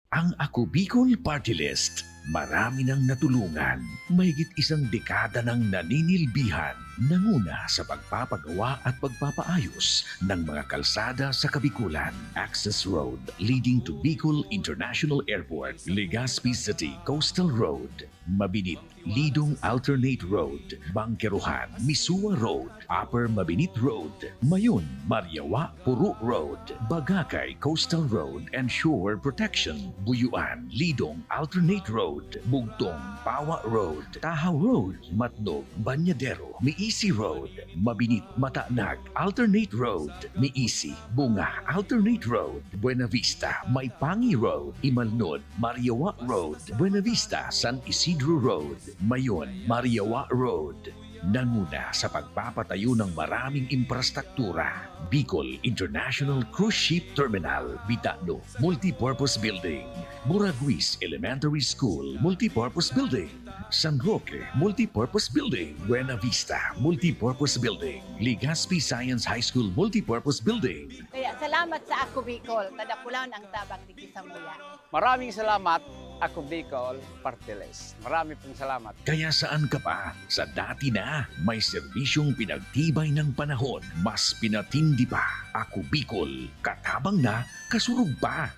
Ang Ako Bicol Party List, marami nang natulungan. Mahigit isang dekada nang naninilbihan, nanguna sa pagpapagawa at pagpapaayos ng mga kalsada sa Kabikulan. Access Road leading to Bicol International Airport, Legazpi City Coastal Road, Mabinit, Lidong Alternate Road, Bangkeruhan, Misua Road, Upper Mabinit Road, Mayon, Mariawa, Puro Road, Bagakay Coastal Road and Shore Protection, Buyuan, Lidong Alternate Road, Bugtong, Pawa Road, Tahaw Road, Matnog, Banyadero, Miisi Road, Mabinit, Matanag, Alternate Road, Miisi, Bunga, Alternate Road, Buena Vista, Maipangi Road, Imalnod, Mariawa Road, Buena Vista, San Isidro Road, Mayon, Mariawa Road. Nanguna sa pagpapatayo ng maraming infrastruktura. Bicol International Cruise Ship Terminal, Bitano, Multipurpose Building, Buraguis Elementary School, Multipurpose Building, San Roque, Multipurpose Building, Buena Vista, Multipurpose Building, Legazpi Science High School, Multipurpose Building. Kaya salamat sa Ako Bicol, tadapulan ang tabang digdi sa muya. Maraming salamat, Ako Bicol Party List. Marami pong salamat. Kaya saan ka pa? Sa dati na, may serbisyong pinagtibay ng panahon. Mas pinatindi pa. Ako Bicol, katabang na, kasurug pa.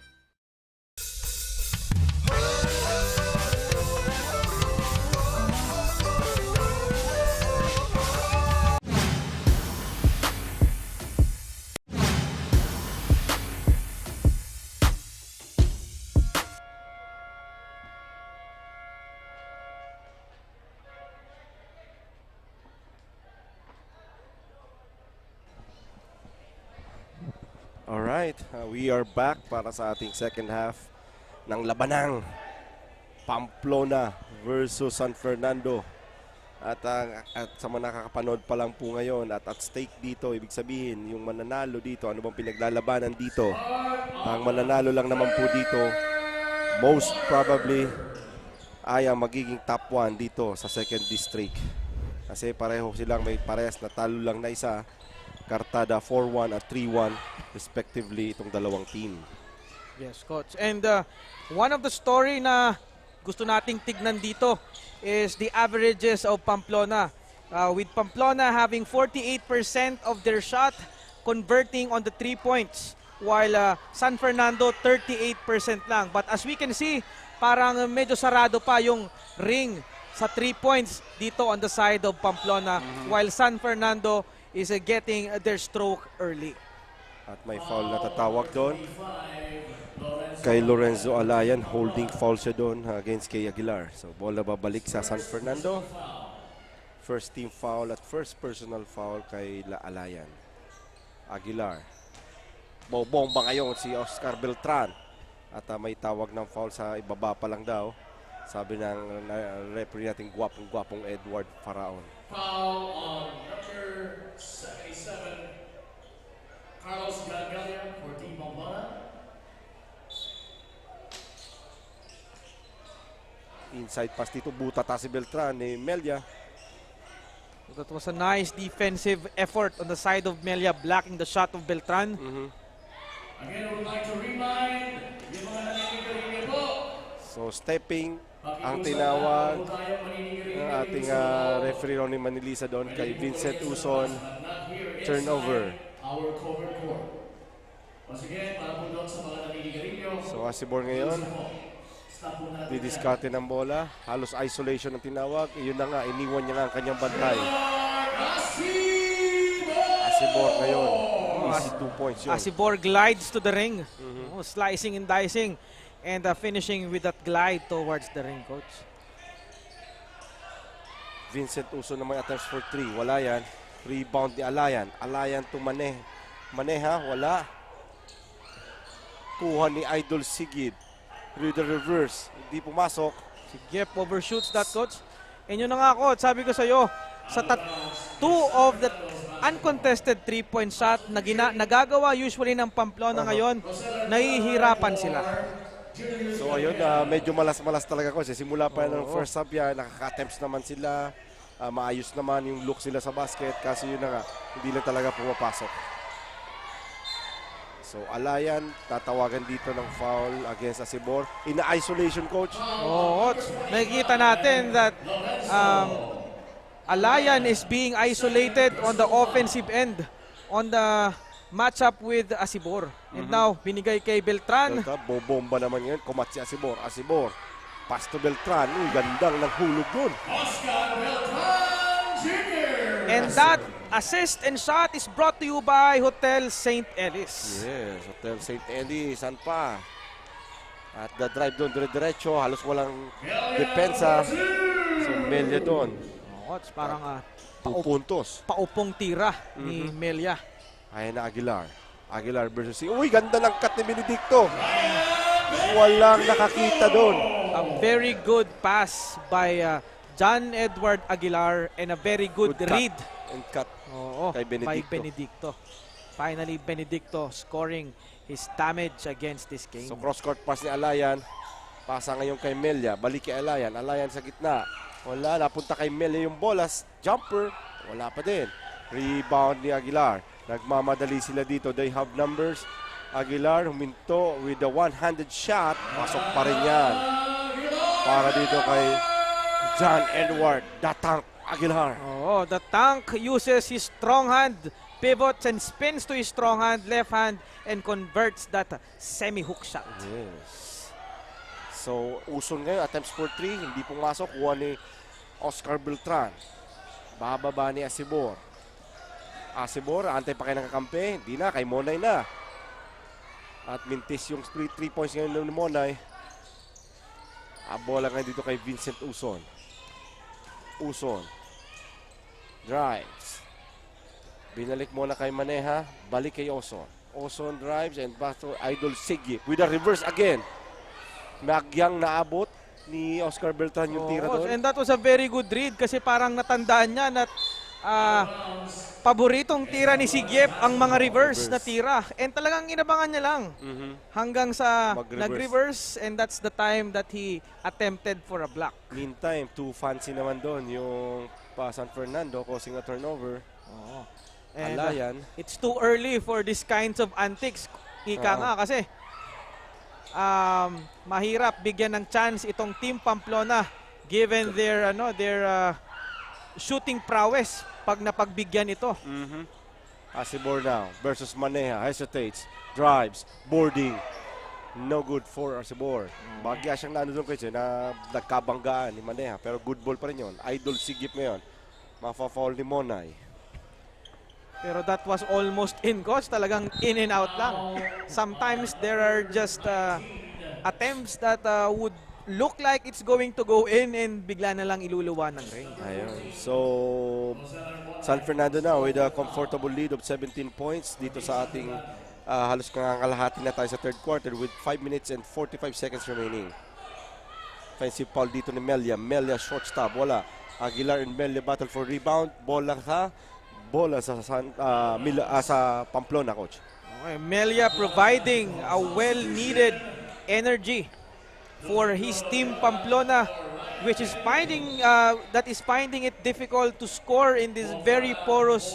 Alright, we are back para sa ating second half ng labanang Pamplona versus San Fernando. At sa mga nakakapanood pa lang po ngayon at stake dito, ibig sabihin yung mananalo dito, ano bang pinaglalabanan dito? Ang mananalo lang naman po dito, most probably ay ang magiging top 1 dito sa second district. Kasi pareho silang may parehas na talo lang na isa, kartada 4-1 at 3-1 respectively itong dalawang team. Yes, Coach. And one of the story na gusto nating tignan dito is the averages of Pamplona. With Pamplona having 48% of their shot converting on the 3 points, while San Fernando 38% lang. But as we can see, parang medyo sarado pa yung ring sa 3 points dito on the side of Pamplona, while San Fernando is getting their stroke early. At may foul na tatawag doon kay Lorenzo Alayan, holding foul siya doon against kay Aguilar. So bola babalik sa San Fernando. First team foul at first personal foul kay Alayan. Aguilar. Bomba ngayon si Oscar Beltran. At may tawag ng foul sa ibaba pa lang daw. Sabi ng referee natin, gwapong Edward Faraon. Foul on number 77, Carlos Gagalia for Team Pamplona. Inside pass dito, butata si Beltran ni Melia. That was a nice defensive effort on the side of Melia, blocking the shot of Beltran. Again, I would like to remind yung mga naninigarilyo po. So stepping ang tinawag ng ating referee Ronnie Manilisa doon kay Vincent Uson. Turnover. Our cover court. Once again, para po doon sa mga naninigarilyo. So Asibor ngayon, didiskarte ng bola. Halos isolation ang tinawag. Iyon na nga, iniwan niya nga ang kanyang bantay. Asibor ngayon. Easy 2 points yun. Asibor glides to the ring. Slicing and dicing. And finishing with that glide towards the ring, Coach. Vincent Uso na may attempts for 3. Wala yan. Rebound ni Alayan. Alayan to Maneha. Wala. Kuha ni Idol Sigid. Through the reverse. Hindi pumasok. Si Gep overshoots that, Coach. And yun na nga, Coach. Sabi ko sa'yo, sa 2 of the uncontested 3-point shot na nagagawa usually ng Pamplona ngayon, nahihirapan sila. So ayun, medyo malas-malas talaga, Coach. Simula pa ng first half yan, nakaka-attempts naman sila. Maayos naman yung look sila sa basket. Kasi yun na nga, hindi lang talaga pumapasok. So Alayan, tatawagan dito ng foul against Asibor. In isolation, Coach. Coach. Nakikita natin that Alayan is being isolated on the offensive end on the matchup with Asibor. And now, binigay kay Beltran. Bobomba naman ngayon. Kumat si Asibor. Asibor. Pass to Beltran. Uy, gandang ng hulog dun. Oscar Beltran Jr. And that assist and shot is brought to you by Hotel St. Ellis. Yes, Hotel St. Ellis. Saan pa? At the drive doon, dire-diretso. Halos walang depensa. So, Melia doon. It's parang 2 puntos. Paupong tira ni Melia. Ayan na Aguilar. Aguilar versus uy, ganda ng cut ni Benedicto. Walang nakakita doon. A very good pass by John Edward Aguilar and a very good read and cut kay Benedicto. By Benedicto. Finally, Benedicto scoring his damage against this game. So cross-court pass ni Alayan. Pasa ngayon kay Melia. Balik kay Alayan. Alayan sa gitna. Wala, napunta kay Melia yung bolas. Jumper. Wala pa din. Rebound ni Aguilar. Nagmamadali sila dito. They have numbers. Aguilar huminto with the one-handed shot. Pasok pa rin yan. Para dito kay John Edward, the Tank Aguilar. Oh, the Tank uses his strong hand, pivots and spins to his strong hand, left hand, and converts that semi-hook shot. Yes. So, Uson ngayon, attempts for 3, hindi pumasok. Kuha ni Oscar Beltran. Bababa ni Asibor. Asibor, antay pa kayo ng kakampi. Hindi na, kay Monay na. At mintis yung 3 points ngayon ni Monay. Bola ngayon dito kay Vincent Uson. Uson. Drives. Binalik muna kay Maneha. Balik kay Uson. Uson drives and back to Idol Sigip with a reverse again. Magyang naabot ni Oscar Beltran yung tira doon. And that was a very good read kasi parang natandaan niya na paboritong tira ni Sigiep ang mga reverse na tira. And talagang inabangan niya lang hanggang sa nag-reverse, and that's the time that he attempted for a block. Meantime, too fancy naman doon yung San Fernando causing a turnover. And Alayan. It's too early for these kinds of antics. Ika nga kasi mahirap bigyan ng chance itong Team Pamplona given their shooting prowess pag napagbigyan ito. Asibor now versus Maneja. Hesitates, drives, boarding. No good for Asibor. Bagya siyang naano doon kasi na nagkabanggaan ni Maneja. Pero good ball pa rin yun. Idol Sigip ngayon. Mafa-foul ni Monay. Pero that was almost in, coach. Talagang in and out lang. Sometimes there are just attempts that would look like it's going to go in and bigla na lang iluluwa ng ring. Ayun. So, San Fernando now with a comfortable lead of 17 points dito sa ating halos kangalahati na tayo sa third quarter with 5 minutes and 45 seconds remaining. Offensive foul dito ni Melia. Melia short stop. Wala. Aguilar and Melia battle for rebound. Bola sa Pamplona, coach. Okay, Melia providing a well-needed energy for his team Pamplona, which is finding it difficult to score in this very porous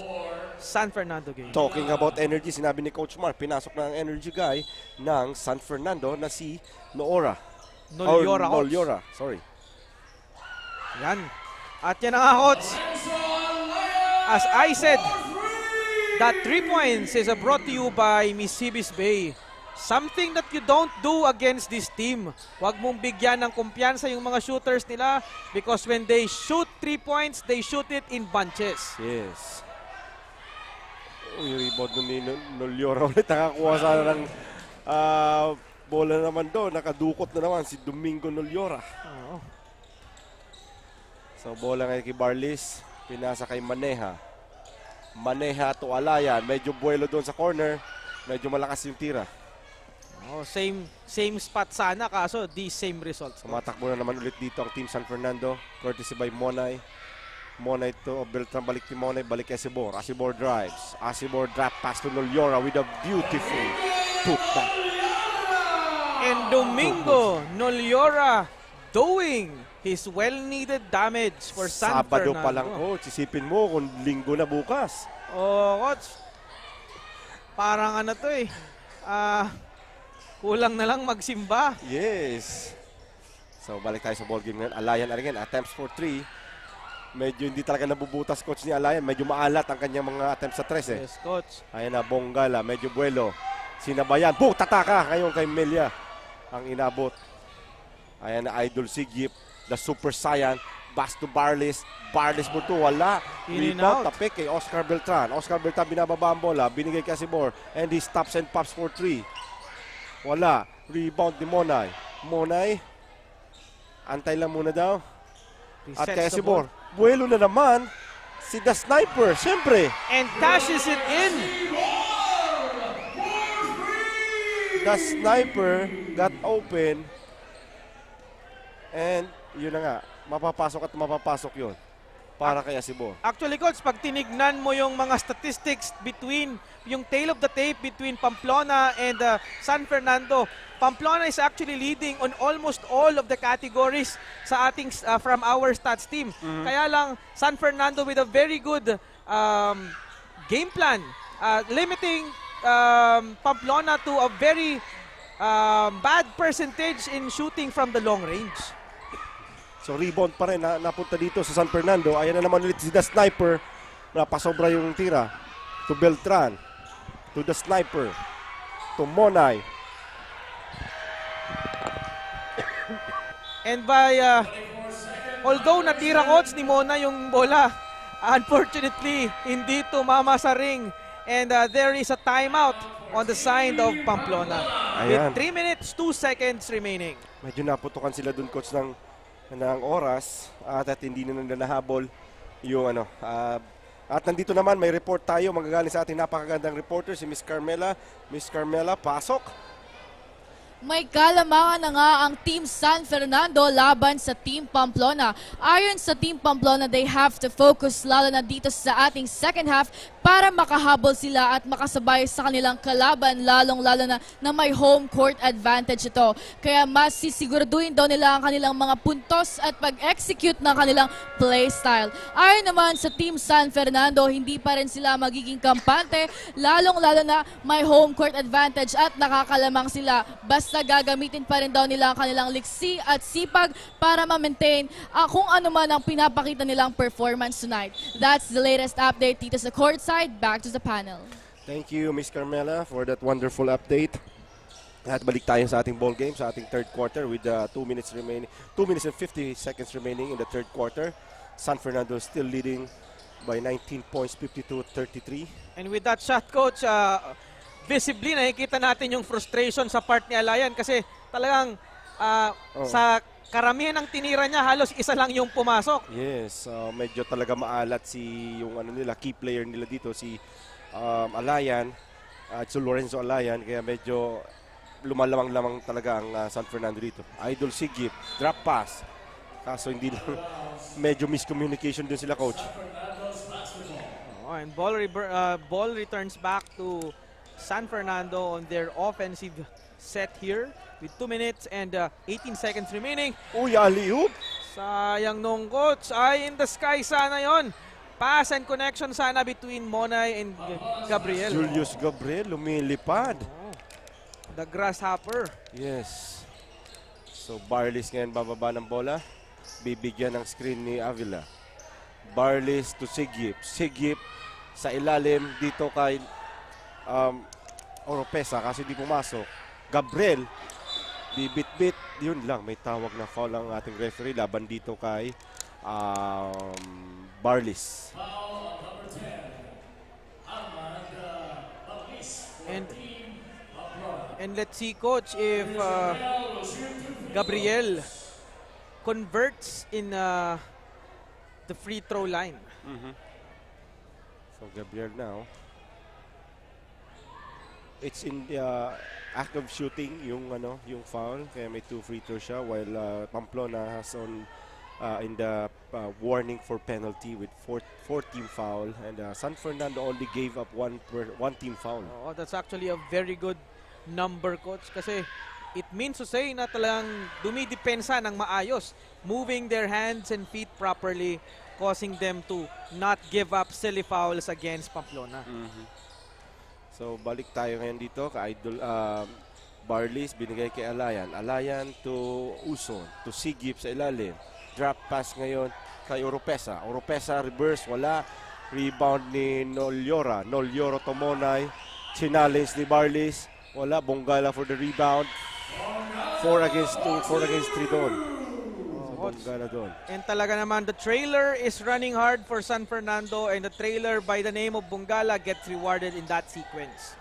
San Fernando game. Talking about energy, sinabi ni Coach Mark, pinasok na ang energy guy ng San Fernando na si Nolyora. Sorry. Yan. At yan nga, Coach. As I said, that 3 points is brought to you by Misibis Bay. Something that you don't do against this team. Huwag mong bigyan ng kumpiyansa yung mga shooters nila because when they shoot 3 points, they shoot it in bunches. Yes. Yung rebound ni Nolyora ulit. Nakakuha sana ng bola naman doon. Nakadukot na naman si Domingo Nolyora. So bola ngayon kay Barlis. Pinasa kay Maneja. Maneja to Alayan. Medyo buwelo doon sa corner. Medyo malakas yung tira. Same spot sana, kaso the same results. Tumatakbo na naman ulit dito ang Team San Fernando. Courtesy by Monay. Monay to Beltran, balik ni Monay, balik kay Asibor. Asibor drives. Asibor drop pass to Nolyora with a beautiful putback. And Domingo Nolyora doing his well-needed damage for San Sabado Fernando. Pa lang, coach. Isipin mo kung linggo na bukas. Coach. Parang to eh. Kulang na lang magsimba. Yes. So, balik tayo sa ballgame ngayon. Alayan again, attempts for 3. Medyo hindi talaga nabubutas, coach, ni Alayan. Medyo maalat ang kanyang mga attempts sa 3 eh. Yes, coach. Ayan na, Bonggala. Medyo buwelo. Sinabayan. Boom! Tataka! Ngayon kay Melia ang inabot. Ayan na, Idol Sigip. The Super Saiyan. Pass to Barlis. Barlis mo to. Wala. Rebound. Tapik kay Oscar Beltran. Oscar Beltran binababa ang bola. Binigay kay Asibor. And he stops and pops for 3. Wala. Rebound ni Monay. Monay. Antay lang muna daw. At kay Asibor. Buwelo na naman si The Sniper. Siyempre. And cashes it in. The Sniper got open. And yun na nga. Mapapasok at mapapasok yun. Para kay Asibor. Actually, coach, pag tinignan mo yung mga statistics between, yung tail of the tape between Pamplona and San Fernando, Pamplona is actually leading on almost all of the categories sa ating from our stats team. Kaya lang, San Fernando with a very good game plan, limiting Pamplona to a very bad percentage in shooting from the long range. So rebound pa rin napunta dito sa San Fernando. Ayan na naman ulit si The Sniper. Napasobra yung tira. To Beltran. To The Sniper. To Monay. And by, although natira, coach, ni Mona yung bola, unfortunately, hindi tumama sa ring. And there is a timeout on the side of Pamplona. Ayan. With 3 minutes, 2 seconds remaining. Medyo naputukan sila dun, coach, ng oras at hindi na nahabol yung at nandito naman may report tayo magagaling sa ating napakagandang reporter si Miss Carmela. Miss Carmela, pasok. May kalamangan na nga ang Team San Fernando laban sa Team Pamplona. Ayon sa Team Pamplona, they have to focus lalo na dito sa ating second half para makahabol sila at makasabay sa kanilang kalaban, lalong-lalo na may home court advantage ito. Kaya mas sisiguraduhin daw nila ang kanilang mga puntos at pag-execute ng kanilang play style. Ayon naman sa Team San Fernando, hindi pa rin sila magiging kampante, lalong-lalo na may home court advantage at nakakalamang sila. Basta gagamitin pa rin daw nila ang kanilang liksi at sipag para ma-maintain kung ano man ang pinapakita nilang performance tonight. That's the latest update dito sa courtside. Back to the panel. Thank you, Miss Carmela, for that wonderful update. At balik tayo sa ating ball game, sa ating third quarter with 2 minutes remaining, 2 minutes and 50 seconds remaining in the third quarter. San Fernando still leading by 19 points, 52-33. And with that shot, Coach, visibly nakikita natin yung frustration sa part ni Alayan kasi talagang sa karamihan ng tinira niya, halos isa lang yung pumasok. Yes, medyo talaga maalat yung key player nila dito, si Alayan, si Lorenzo Alayan, kaya medyo lumalamang-lamang talaga ang San Fernando dito. Idol Sigip, drop pass. Kaso hindi lang, medyo miscommunication din sila, Coach. And ball returns back to San Fernando on their offensive set here with 2 minutes and 18 seconds remaining. Uy, alley-oop! Sayang nung Coach. Ay, in the sky sana yon. Pass and connection sana between Monay and Gabriel. Julius Gabriel, lumilipad. The grasshopper. Yes. So, Barlis ngayon bababa ng bola. Bibigyan ng screen ni Avila. Barlis to Sigip. Sigip sa ilalim dito kay Oropesa kasi di pumasok. Gabriel, bibit-bit. Yun lang, may tawag na foul ang ating referee laban dito kay Barlis. And let's see, Coach, if Gabriel converts in the free throw line. So Gabriel now, it's in the act of shooting yung foul, kaya may 2 free throws siya, while Pamplona has in the warning for penalty with 4 team foul, and San Fernando only gave up one team foul. Oh, that's actually a very good number, Coach, kasi it means to say na talagang dumidepensa ng maayos, moving their hands and feet properly, causing them to not give up silly fouls against Pamplona. So balik tayo ngayon dito kay Idol Barlis, binigay kay Alayan. Alayan to Uson, to Sigip sa ilalim. Drop pass ngayon kay Oropesa. Oropesa reverse, wala. Rebound ni Nolyora. Nolyora to Monay. Challenge ni Barlis. Wala. Bongala for the rebound. 4 against 3 doon. Bongala doon. And talaga naman, the trailer is running hard for San Fernando, and the trailer by the name of Bongala gets rewarded in that sequence.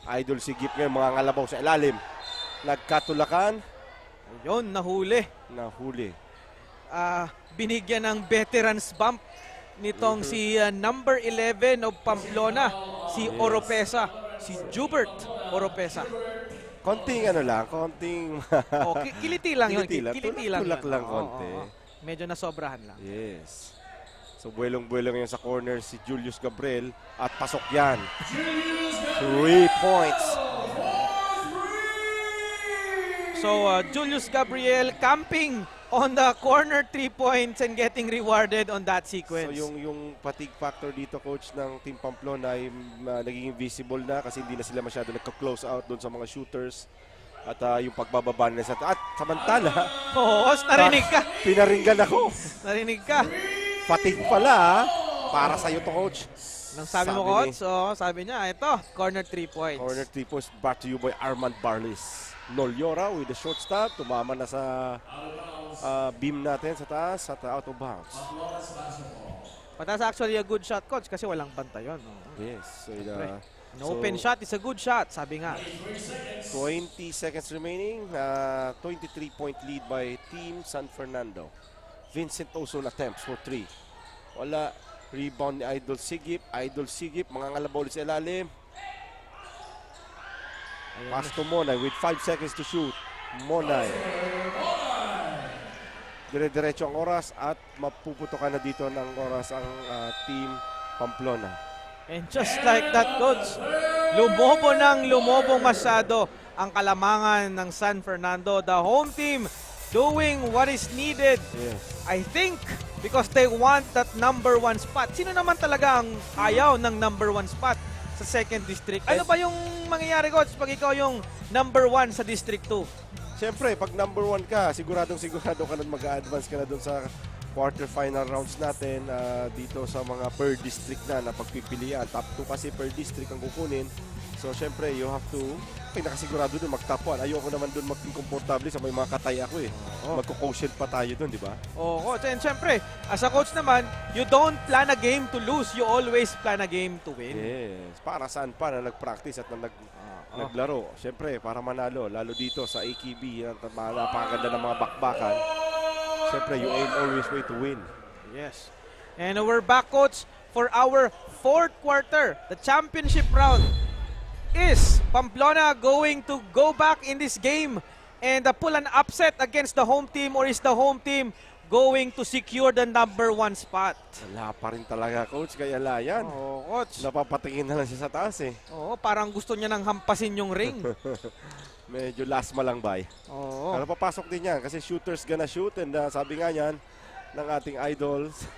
Idol Sigip ngayon, mga ngalabaw sa ilalim. Nagkatulakan. Ayun, nahuli. Binigyan ng veterans bump nitong si number 11 of Pamplona, si Oropesa, si Jubert Oropesa. Konting konting kiliti lang yun. Tulak lang konti. Medyo nasobrahan lang. Yes. So buwelong-buwelong ngayon sa corner si Julius Gabriel at pasok yan. 3 points. So Julius Gabriel camping on the corner 3 points and getting rewarded on that sequence. So yung fatigue factor dito, Coach, ng Team Pamplona ay naging visible na kasi hindi na sila masyado nagka-close out doon sa mga shooters. At yung pagbababa nila at samantala, narinig ka. Pinaringgan ako. Narinig ka. Fatigue pala, para sa'yo to, Coach. Nang sabi mo, Coach, sabi niya, ito, corner 3 points. Corner 3 points brought to you by Armand Barlis. Nolyora with the short stop, tumama na sa beam natin sa taas at out of bounds. But that's actually a good shot, Coach, kasi walang banta yun. Yes. So, an open shot is a good shot, sabi nga. 20 seconds remaining, 23-point lead by Team San Fernando. Vincent Oson attempts for 3. Wala. Rebound ni Idol Sigip. Mga ngalabaw sa ilalim. Pass to Monay with 5 seconds to shoot. Monay. Dire-diretso ang oras at mapuputokan na dito ng oras ang Team Pamplona. And just like that, Coach, lumobo masyado ang kalamangan ng San Fernando. The home team doing what is needed. Yes. I think because they want that number 1 spot. Sino naman talaga ang ayaw ng number 1 spot sa second district? Ano ba yung mangyayari, Coach, pag ikaw yung number 1 sa District 2? Siyempre, pag number 1 ka, sigurado ka na mag-a-advance ka na doon sa quarterfinal rounds natin dito sa mga per district na pagpipilian. Top 2 kasi per district ang kukunin. So, siyempre, you have to, pinakasigurado doon mag-top 1. Ayoko naman doon maging komportable sa may mga katay ako eh. Magko-quotient pa tayo doon, di ba? Oo, and siyempre, as a coach naman, you don't plan a game to lose. You always plan a game to win. Yes. Para saan pa na nag-practice at naglaro. Siyempre, para manalo. Lalo dito sa AKB, napakaganda ng mga bakbakan. Siyempre, you aim always way to win. Yes. And we're back, Coach, for our 4th quarter. The championship round. Is Pamplona going to go back in this game and pull an upset against the home team, or is the home team going to secure the number 1 spot? Wala pa rin talaga, Coach. Kaya layan. Oo, Coach. Napapatingin na lang siya sa taas eh. Oo, parang gusto niya nang hampasin yung ring. Medyo last malambay. Oo. Pero papasok din yan kasi shooters gonna shoot, and sabi nga yan ng ating idols,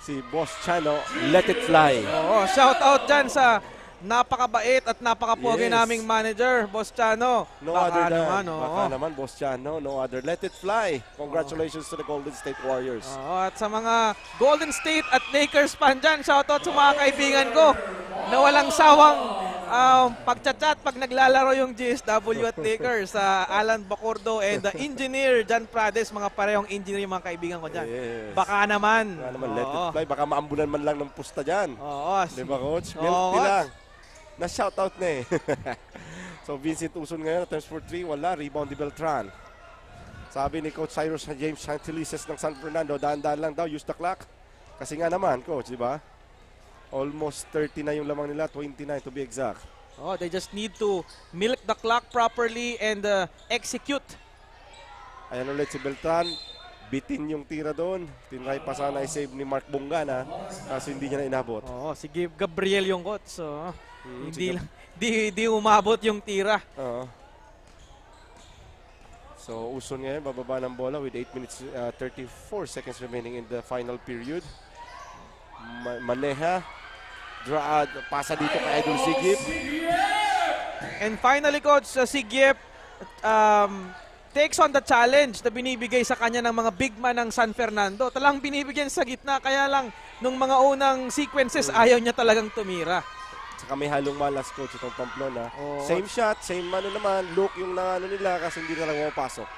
si Boss Chano, let it fly. Oo, shout out dyan sa napakabait at napakapogi naming manager, Boss Chano. Baka naman, Boss Chano. No other. Let it fly. Congratulations to the Golden State Warriors. At sa mga Golden State at Lakers fan dyan, shoutout sa mga kaibigan ko na walang sawang pagchat-chat pag naglalaro yung GSW at Lakers. Alan Bacordo and the engineer Jan Prades, mga parehong engineer yung mga kaibigan ko dyan. Yes. Baka naman. Let it fly. Baka maambunan man lang ng pusta dyan. Oo. Diba, Coach? Milk lang. Na-shoutout na eh. So, Vincent Uson ngayon, attempts for 3, wala. Rebound ni Beltran. Sabi ni Coach Cyrus James Chantilises ng San Fernando, daan-daan lang daw, use the clock. Kasi nga naman, Coach, di ba? Almost 30 na yung lamang nila, 29 to be exact. Oh, they just need to milk the clock properly and execute. Ayan ulit si Beltran. Bitin yung tira doon. Tinry pa sana i-save ni Mark Bongana, kasi hindi niya na inabot. Oo, si Gabriel yung Coach. So, hindi umabot yung tira. So, Uson ngayon, bababa ng bola with 8 minutes, 34 seconds remaining in the final period. Maneha. Pasa dito kay Idol Sigip. And finally, Coach, Sigip takes on the challenge na binibigay sa kanya ng mga big man ng San Fernando. Talang binibigyan sa gitna, kaya lang nung mga unang sequences, ayaw niya talagang tumira. Saka may halong malas, Coach, itong Pamplona. Same shot, same naman, look yung nila kasi hindi na lang mapasok.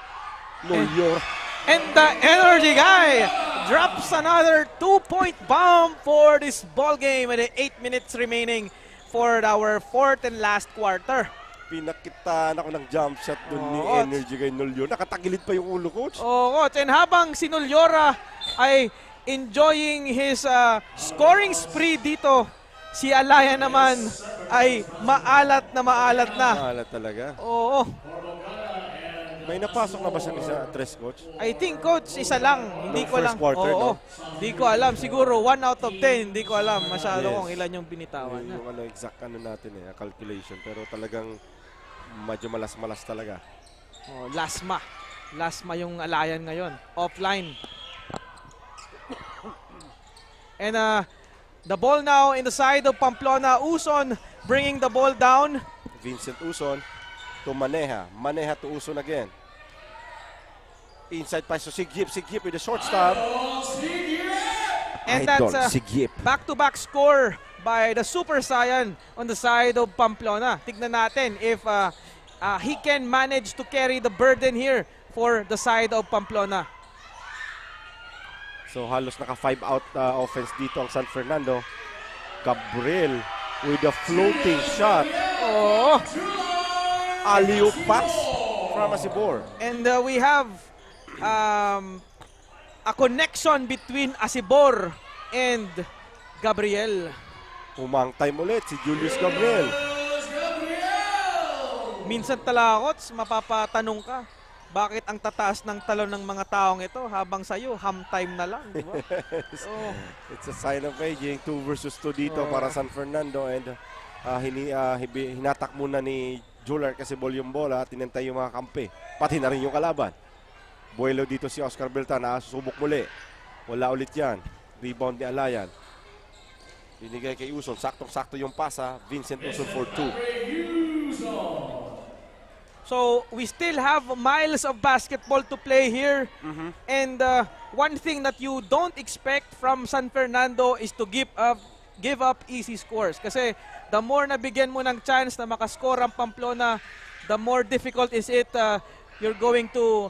And the energy guy drops another 2-point bomb for this ball game with 8 minutes remaining for our 4th and last quarter. Pinakitaan ako ng jump shot dun ni Energy kay Nolyo. Nakatagilid pa yung ulo, Coach. Coach. And habang si Nolyora ay enjoying his scoring spree dito, si Alaya naman ay maalat na. Maalat talaga. Oo. May napasok na ba siya sa tres, Coach? I think, Coach, isa lang. Hindi ko lang. Quarter, no? Hindi ko alam. Siguro 1 out of 10. Hindi ko alam masyado kung ilan yung binitawan. Yung exact natin calculation. Pero talagang medyo malas-malas talaga. Lasma yung Alayan ngayon. Offline. And the ball now in the side of Pamplona. Uson bringing the ball down. Vincent Uson to Maneha. Maneha to Uson again. Inside pass to Sigip. Sigip with a short stop. And that's a back-to-back score by the Super Saiyan on the side of Pamplona. Tignan natin if he can manage to carry the burden here for the side of Pamplona. So halos naka 5 out offense dito ang San Fernando. Gabriel with a floating shot. Alley-oop pass from Asibor. And we have a connection between Asibor and Gabriel. Umang time ulit si Julius Gabriel. Minsan talakots, mapapatanong ka, bakit ang tataas ng talon ng mga taong ito habang sa'yo, ham time na lang, di ba? Yes. It's a sign of aging. 2 versus 2 dito para San Fernando, and hinatak muna ni Jular kasi yung bola, tinantay yung mga kampe. Pati na rin yung kalaban. Buelo dito si Oscar Beltan, susubok muli. Wala ulit yan. Rebound ni Alayan. Binigay kay Uson, saktong-sakto yung pasa. Vincent Uson for 2. So, we still have miles of basketball to play here. And one thing that you don't expect from San Fernando is to give up easy scores. Kasi the more na bigyan mo ng chance na makascore ang Pamplona, the more difficult is it you're going to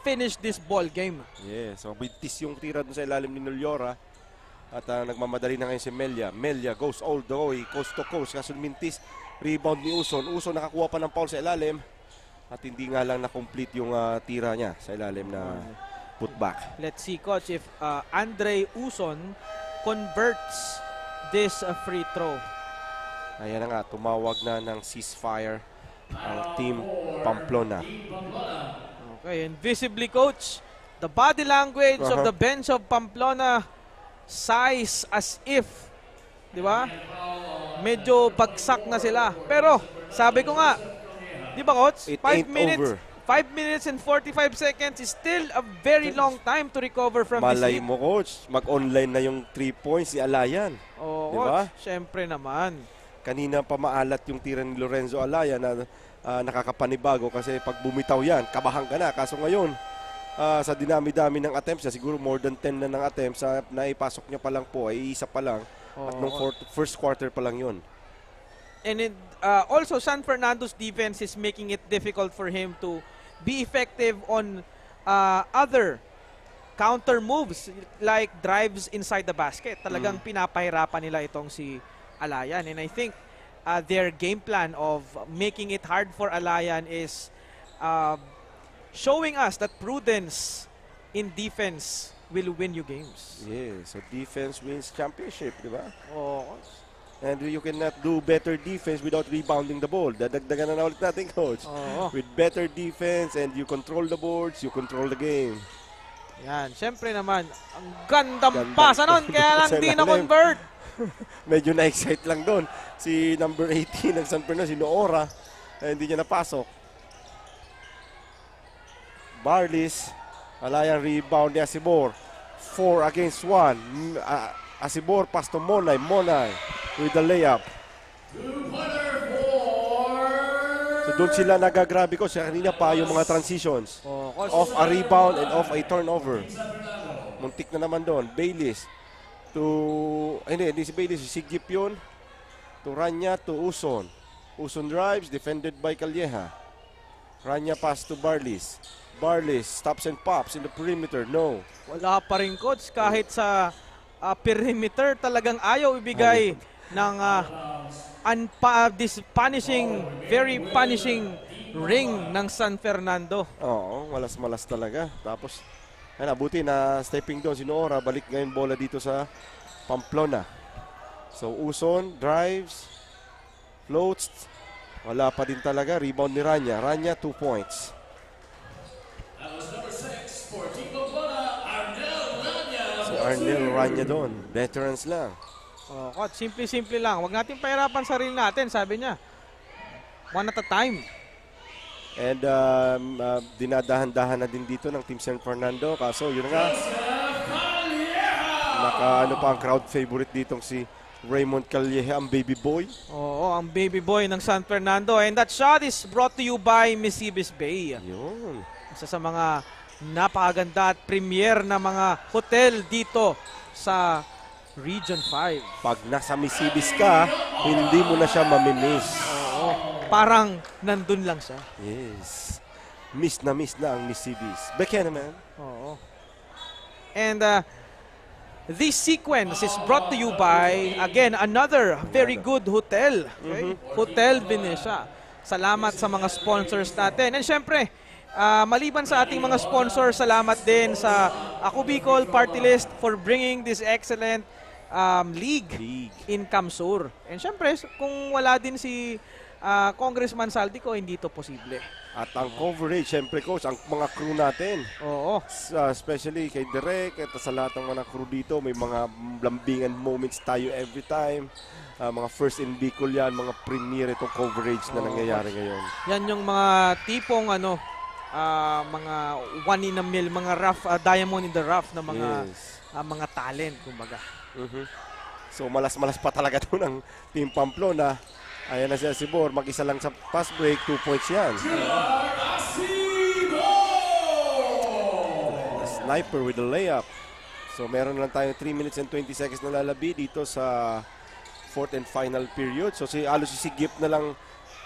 finish this ball game. Yeah, so bintis yung tira dun sa ilalim ni Nulyora. At nagmamadali na ngayon si Melia. Melia goes all the way, coast to coast. Kaso mintis, rebound ni Uson. Uson nakakuha pa ng foul sa ilalim. At hindi nga lang na-complete yung tira niya sa ilalim na putback. Let's see, Coach, if Andre Uson converts this free throw. Ayan na nga, tumawag na ng ceasefire ang Team Pamplona. Okay, and visibly, Coach, the body language of the bench of Pamplona sighs as if, di ba? Medyo bagsak na sila. Pero, sabi ko nga, di ba, Coach? 5 minutes and 45 seconds is still a very long time to recover from this Malay lead. mo, Coach, mag-online na yung 3 points si Alayan. Oo, diba? Coach, syempre naman. Kanina pa maalat yung tira ni Lorenzo Alayan na nakakapanibago kasi pag bumitaw yan, kabahan ka na. Kaso ngayon, sa dinami-dami ng attempts niya, siguro more than 10 na ng attempts, na ipasok niya pa lang po, ay isa pa lang. At nung first quarter pa lang yun. And also, San Fernando's defense is making it difficult for him to be effective on other counter moves like drives inside the basket. Talagang pinapahirapan nila itong si Alayan. And I think their game plan of making it hard for Alayan is showing us that prudence in defense will win you games. Yeah, so defense wins championship, di ba? Oo. And you cannot do better defense without rebounding the ball. Dadagdagan na ulit natin, Coach. With better defense and you control the boards, you control the game. Yan, syempre naman, ang gandang pasa nun, kaya lang di na-convert. Medyo na-excite lang doon. Si number 18 ng San Fernando, si Noora, hindi niya napasok. Barlis, Alayan rebound ni Asibor. 4 against 1. Asibor, pass to Monay. Monay with the layup. So doon sila nagagrabe ko. Siya kanina pa yung mga transitions. Off a rebound and off a turnover. Muntik na naman doon. Baylis to... Hindi si Baylis. Si Sigip yun. To Rania to Uson. Uson drives. Defended by Calleja. Rania pass to Barlis. Barlis stops and pops in the perimeter. No. Wala pa rin, Coach. Kahit sa perimeter, talagang ayaw ibigay ng this punishing, very punishing ring ng San Fernando. Oo, malas-malas talaga. Tapos, buti na stepping down si Noora. Balik ngayon bola dito sa Pamplona. So, Uson, drives, floats. Wala pa din talaga. Rebound ni Rania. Rania, 2 points. Si Arnel Rania doon. Veterans lang. Coach, simple-simple lang. Huwag natin pahirapan sarili natin, sabi niya. One at a time. And dinadahan-dahan na din dito ng Team San Fernando. Kaso yun nga, naka pa ang crowd favorite ditong si Raymond Calleja, ang baby boy. Oo, ang baby boy ng San Fernando. And that shot is brought to you by Misibis Bay. Yun. Isa sa mga napakaganda at premier na mga hotel dito sa Region 5. Pag nasa Misibis ka, hindi mo na siya mamimiss. Oo, parang nandun lang siya. Yes. Miss na ang Misibis. Bekena, man. Oo. And this sequence is brought to you by, again, another very good hotel. Okay? Hotel Venecia. Salamat sa mga sponsors natin. And syempre, maliban sa ating mga sponsors, salamat din sa Ako Bicol Party List for bringing this excellent league in Camsur. And syempre, kung wala din si Congressman Saldico, hindi to posible. At ang coverage, syempre coach, ang mga crew natin. Oo. Especially kay Derek at sa lahat ng mga crew dito, may mga lambingan moments tayo every time. Mga first in Bicol yan, mga premiere itong coverage na nangyayari ngayon. Yan yung mga tipong mga one in a mill, mga rough, diamond in the rough na mga mga talent, kumbaga. So malas-malas pa talaga ito ng Team Pamplona. Ayan na si Asibor, mag-isa lang sa fast break, 2 points yan. Sniper with the layup. So meron lang tayo 3 minutes and 20 seconds na lalabi dito sa 4th and final period. So si Sigip na lang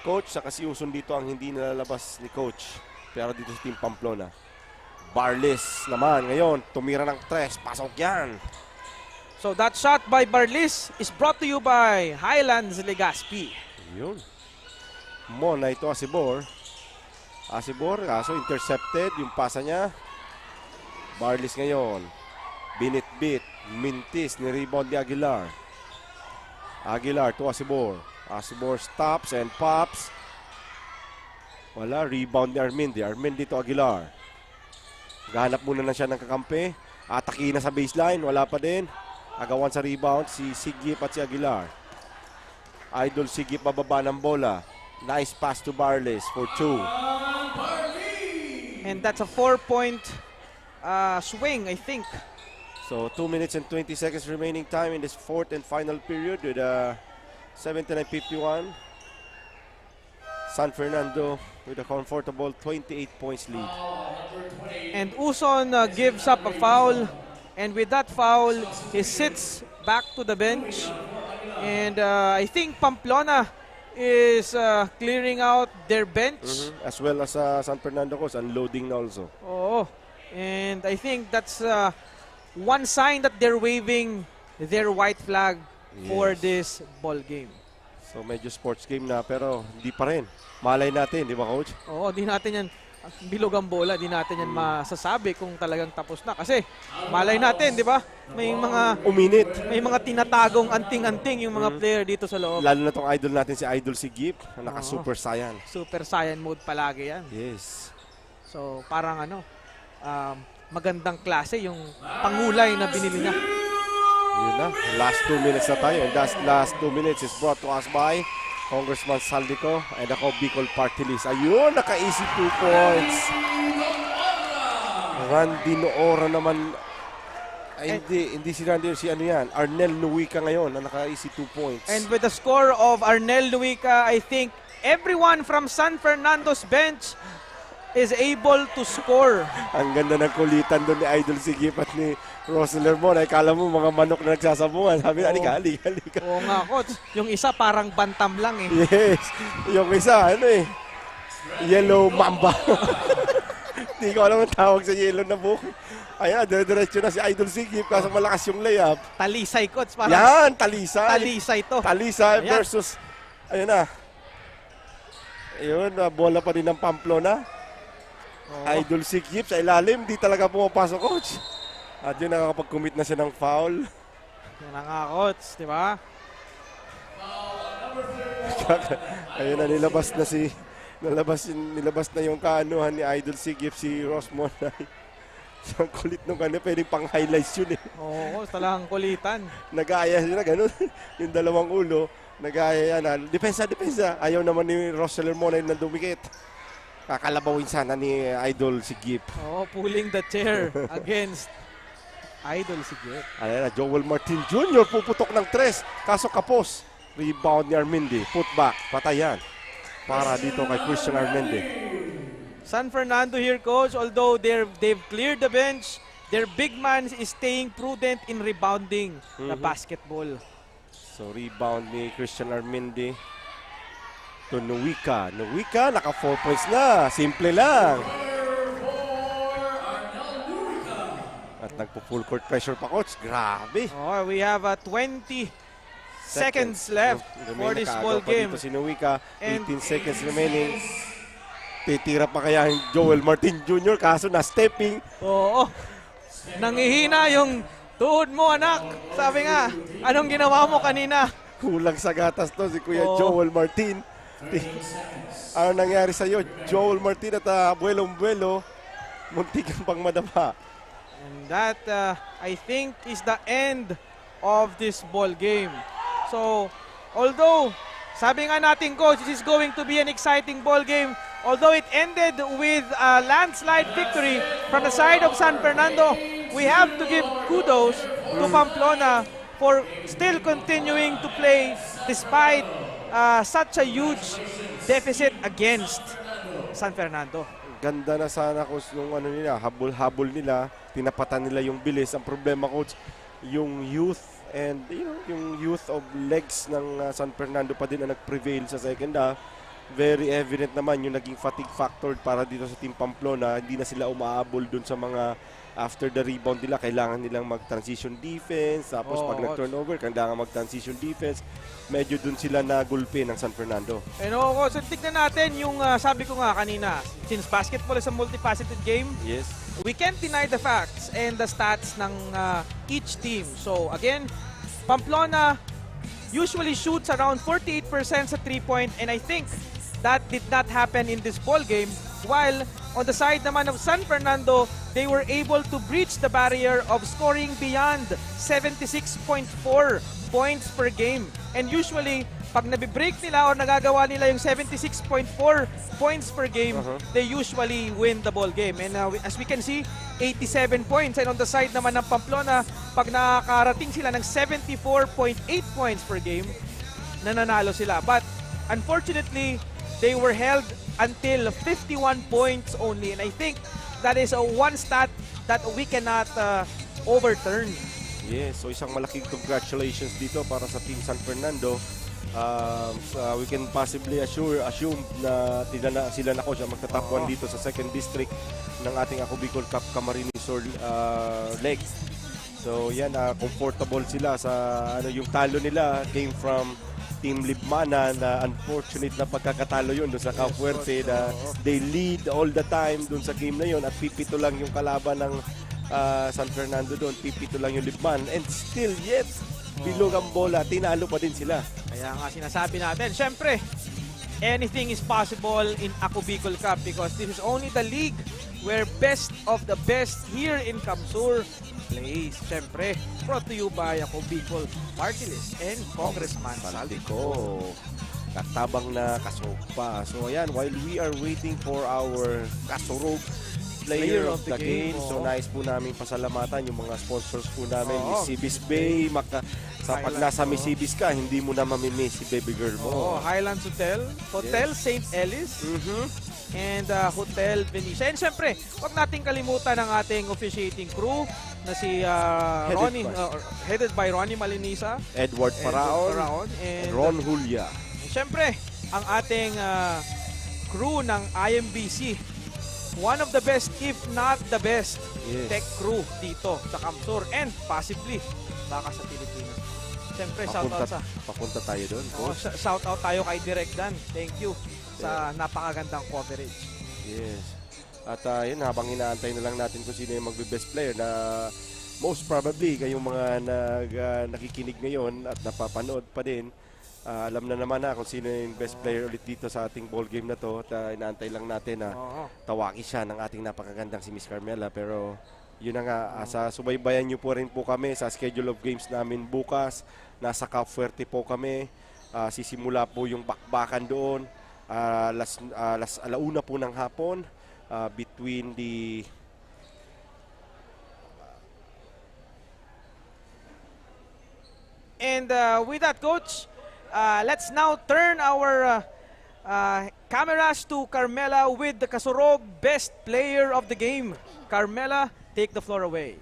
coach, saka si Uson dito ang hindi nalalabas ni coach. Pero dito sa Team Pamplona. Barlis naman ngayon, tumira ng 3, pasok yan. So that shot by Barlis is brought to you by Highlands Legazpi. Yun. Mona ito Asibor. Kaso intercepted yung pasa niya. Barlis ngayon. Binit-bit. Mintis ni rebound ni Aguilar. Aguilar to Asibor. Asibor stops and pops. Wala. Rebound ni Armindi. Armindi to Aguilar. Gahanap muna na siya ng kakampi. Ataki na sa baseline. Wala pa din. Agawan sa rebound si Sigip at si Aguilar. Idol Sigip bababa ng bola. Nice pass to Barles for 2. And that's a 4-point swing, I think. So 2 minutes and 20 seconds remaining time in this 4th and final period with 79-51. San Fernando with a comfortable 28 points lead. And Uson gives up a foul. And with that foul, he sits back to the bench. And I think Pamplona is clearing out their bench. As well as San Fernando coach, unloading na also. Oh, and I think that's one sign that they're waving their white flag for this ball game. So medyo sports game na pero hindi pa rin. Malay natin, di ba coach? Oo, di natin yan. Bilog ang bola, di natin yan masasabi kung talagang tapos na. Kasi malay natin, di ba? May mga uminit. May mga tinatagong anting-anting yung mga player dito sa loob. Lalo na tong idol natin si Idol Sigip, na naka-Super Saiyan. Super Saiyan mode palagi yan. Yes. So parang magandang klase yung pangulay na binili niya. Yun na. Last 2 minutes na tayo. And that last 2 minutes is brought to us by Congressman Saldico and ako Bicol Party List. Ayun, naka-easy 2 points. Randy Noora naman. Ay, hindi si Randy, si ano yan. Arnel Nuica ngayon na naka-easy 2 points. And with the score of Arnel Nuica, I think everyone from San Fernando's bench is able to score. Ang ganda ng kulitan doon ni Idol Sigip at ni Rosler Mon. Ay, kala mo mga manok na nagsasabungan. Sabi, halika. Oo nga, coach. Yung isa parang bantam lang eh. Yes. Yung isa, Yellow Mamba. Hindi ko alam ang tawag sa yellow na buhok. Ayan, diretso na si Idol Sigip kaso malakas yung layup. Talisay, coach. Parang yan, Talisay. Talisay to. Talisay versus, ayun na. Ayun, bola pa rin ng Pamplona. Idol Sigip sa ilalim, di talaga pumapasok, coach. At yun, nakakapag-commit na siya ng foul. Yan na nga, coach, di ba? Ayun na, nilabas na yung kaanuhan ni Idol Sigip, si Rosmon. Ang kulit nung kanya, pwedeng pang-highlights yun eh. Oo, talagang kulitan. Nag-aaya sila, ganun. Yung dalawang ulo, nag-aaya yan. Depensa. Ayaw naman ni Rosler Mona na dumikit. Kakalabawin sana ni Idol Sigip. Oh, pulling the chair against Idol Sigip. Ayan na, Joel Martin Jr. puputok ng 3. Kaso kapos. Rebound ni Armindi. Putback. Patayan. Para dito kay Christian Armindi. San Fernando here, coach. Although they've cleared the bench, their big man is staying prudent in rebounding the basketball. So rebound ni Christian Armindi. To Nuica. Nuica, naka 4 points na. Simple lang. At nagpo-full court pressure pa, coach. Grabe. Oh, we have 20 seconds left for this ball game. Dito si Nuica. 18 seconds remaining. Titira pa kaya yung Joel Martin Jr. Kaso na-stepping. Oo. Nangihina yung tuhod mo, anak. Sabi nga, anong ginawa mo kanina? Kulang sa gatas to si Kuya Joel Martin. Ano nangyari sa'yo? Joel Martin at buwelong-buwelo, muntik kang pang madapa. And that, I think, is the end of this ball game. So, although, sabi nga natin, Coach, this is going to be an exciting ball game. Although it ended with a landslide victory from the side of San Fernando, we have to give kudos to Pamplona for still continuing to play despite such a huge deficit against San Fernando. Ganda na sana, Coach, nung ano nila, habol-habol nila, tinapatan nila yung bilis. Ang problema, Coach, yung youth and yung youth of legs ng San Fernando pa din ang nag-prevail sa second half. Very evident naman yung naging fatigue factor para dito sa Team Pamplona. Hindi na sila umaabol dun sa mga after the rebound nila. Kailangan nilang mag-transition defense. Tapos pag nag-turnover, kailangan mag-transition defense. Medyo dun sila nagulpi ng San Fernando. So tignan natin yung sabi ko nga kanina, since basketball is a multifaceted game, yes, we can't deny the facts and the stats ng each team. So again, Pamplona usually shoots around 48% sa 3-point, and I think that did not happen in this ball game. While on the side naman of San Fernando, they were able to breach the barrier of scoring beyond 76.4 points per game. And usually, pag nabibreak nila or nagagawa nila yung 76.4 points per game, they usually win the ball game. And as we can see, 87 points. And on the side naman ng Pamplona, pag nakakarating sila ng 74.8 points per game, nananalo sila. But unfortunately, they were held until 51 points only. And I think that is one stat that we cannot overturn. Yes, so isang malaking congratulations dito para sa Team San Fernando. We can possibly assume na sila na ko siya magta-top 1 dito sa second district ng ating Ako Bicol Cup Camarines Sur legs. So yan, comfortable sila sa yung talo nila came from Team Libmana na unfortunate na pagkakatalo yun doon sa Cap Fuerte na they lead all the time doon sa game na yun at pipito lang yung kalaban ng San Fernando doon, pipito lang yung Libman and still yet bilog ang bola, tinalo pa din sila. Kaya nga sinasabi natin, syempre anything is possible in Ako Bicol Cup because this is only the league where best of the best here in Camsur plays. Syempre, brought to you by Ako Bicol Party List and Congressman Saldico. Katabang na Kasurog pa. So ayan, while we are waiting for our Kasurog player of the game. So nais po namin pasalamatan yung mga sponsors po namin. Misibis Bay. Sa pag nasa Misibis ka, hindi mo na mamimiss si baby girl mo. Highlands Hotel, Hotel St. Ellis, and Hotel Venetia. And syempre, huwag nating kalimutan ang ating officiating crew na si Ronnie, headed by Ronnie Malinisa, Edward Paraon, and Ron Julia. And syempre, ang ating crew ng IMBC. One of the best, if not the best, tech crew dito sa Camsur and possibly baka sa Pilipinas. Siyempre, papunta tayo doon, Coach. Shout out tayo kay Direk Dan. Thank you sa napakagandang coverage. Yes. At yun, habang inaantay na lang natin kung sino yung magbe-best player na most probably kayong mga nakikinig ngayon at napapanood pa din, alam na naman na kung sino yung best player ulit dito sa ating ball game na to. At inaantay lang natin na tawagin siya ng ating napakagandang si Miss Carmela. Pero yun na nga, sa subaybayan nyo po rin po kami sa schedule of games namin bukas. Nasa Cap Fuerte po kami. Sisimula po yung bakbakan doon. Alauna po ng hapon between the and with that, Coach, let's now turn our cameras to Carmela with the Kasurog Best Player of the Game. Carmela, take the floor away.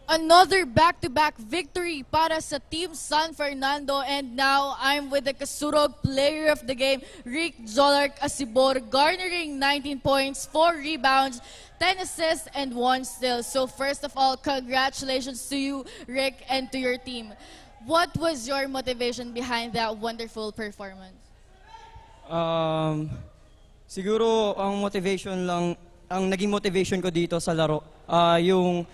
Another back-to-back victory para sa Team San Fernando, and now I'm with the Kasurog Player of the Game, Rick Zolark Asibor, garnering 19 points, 4 rebounds, 10 assists, and 1 steal. So first of all, congratulations to you, Rick, and to your team. What was your motivation behind that wonderful performance? Siguro ang motivation lang, ang naging motivation ko dito sa laro, yung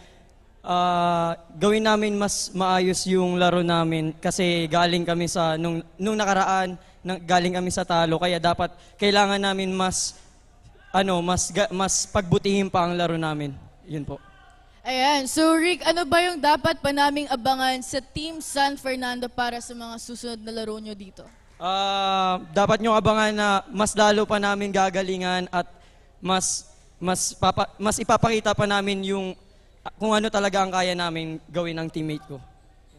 gawin namin mas maayos yung laro namin kasi galing kami sa nung nakaraan, galing kami sa talo, kaya dapat kailangan namin mas pagbutihin pa ang laro namin. Yun po. Ayan. So Rick, ano ba yung dapat pa naming abangan sa Team San Fernando para sa mga susunod na laro nyo dito? Dapat nyo abangan na mas lalo pa namin gagalingan at mas ipapakita pa namin yung kung ano talaga ang kaya namin gawin ng teammate ko.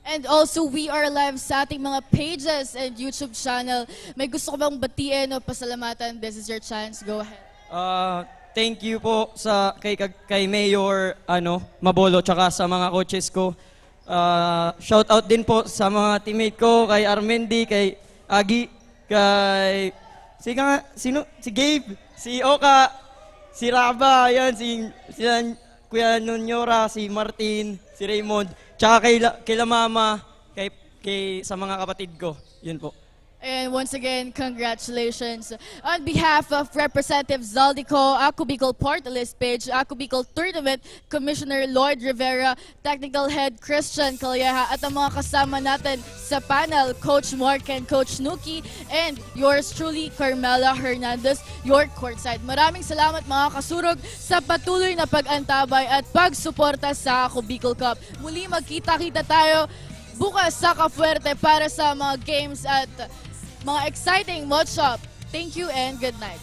And also, we are live sa ating mga pages and YouTube channel. May gusto ko bang batiin o pasalamatan? This is your chance. Go ahead. Thank you po sa kay Mayor Mabolo tsaka sa mga coaches ko. Shout out din po sa mga teammate ko, kay Armendi, kay Agi, kay si Gabe, si Oka, si Raba, yan, si Kuya Nunyora, si Martin, si Raymond, tsaka kay Mama, sa mga kapatid ko. Yun po. And once again, congratulations. On behalf of Representative Zaldico, Ako Bicol Party List Page, Ako Bicol Tournament Commissioner Lloyd Rivera, Technical Head Christian Calleja, at ang mga kasama natin sa panel, Coach Mark and Coach Nuki, and yours truly, Carmela Hernandez, your courtside. Maraming salamat mga kasurog sa patuloy na pag-antabay at pagsuporta sa Ako Bicol Cup. Muli magkita-kita tayo bukas sa Kafuerte para sa mga games at mga exciting matchup. Thank you and good night.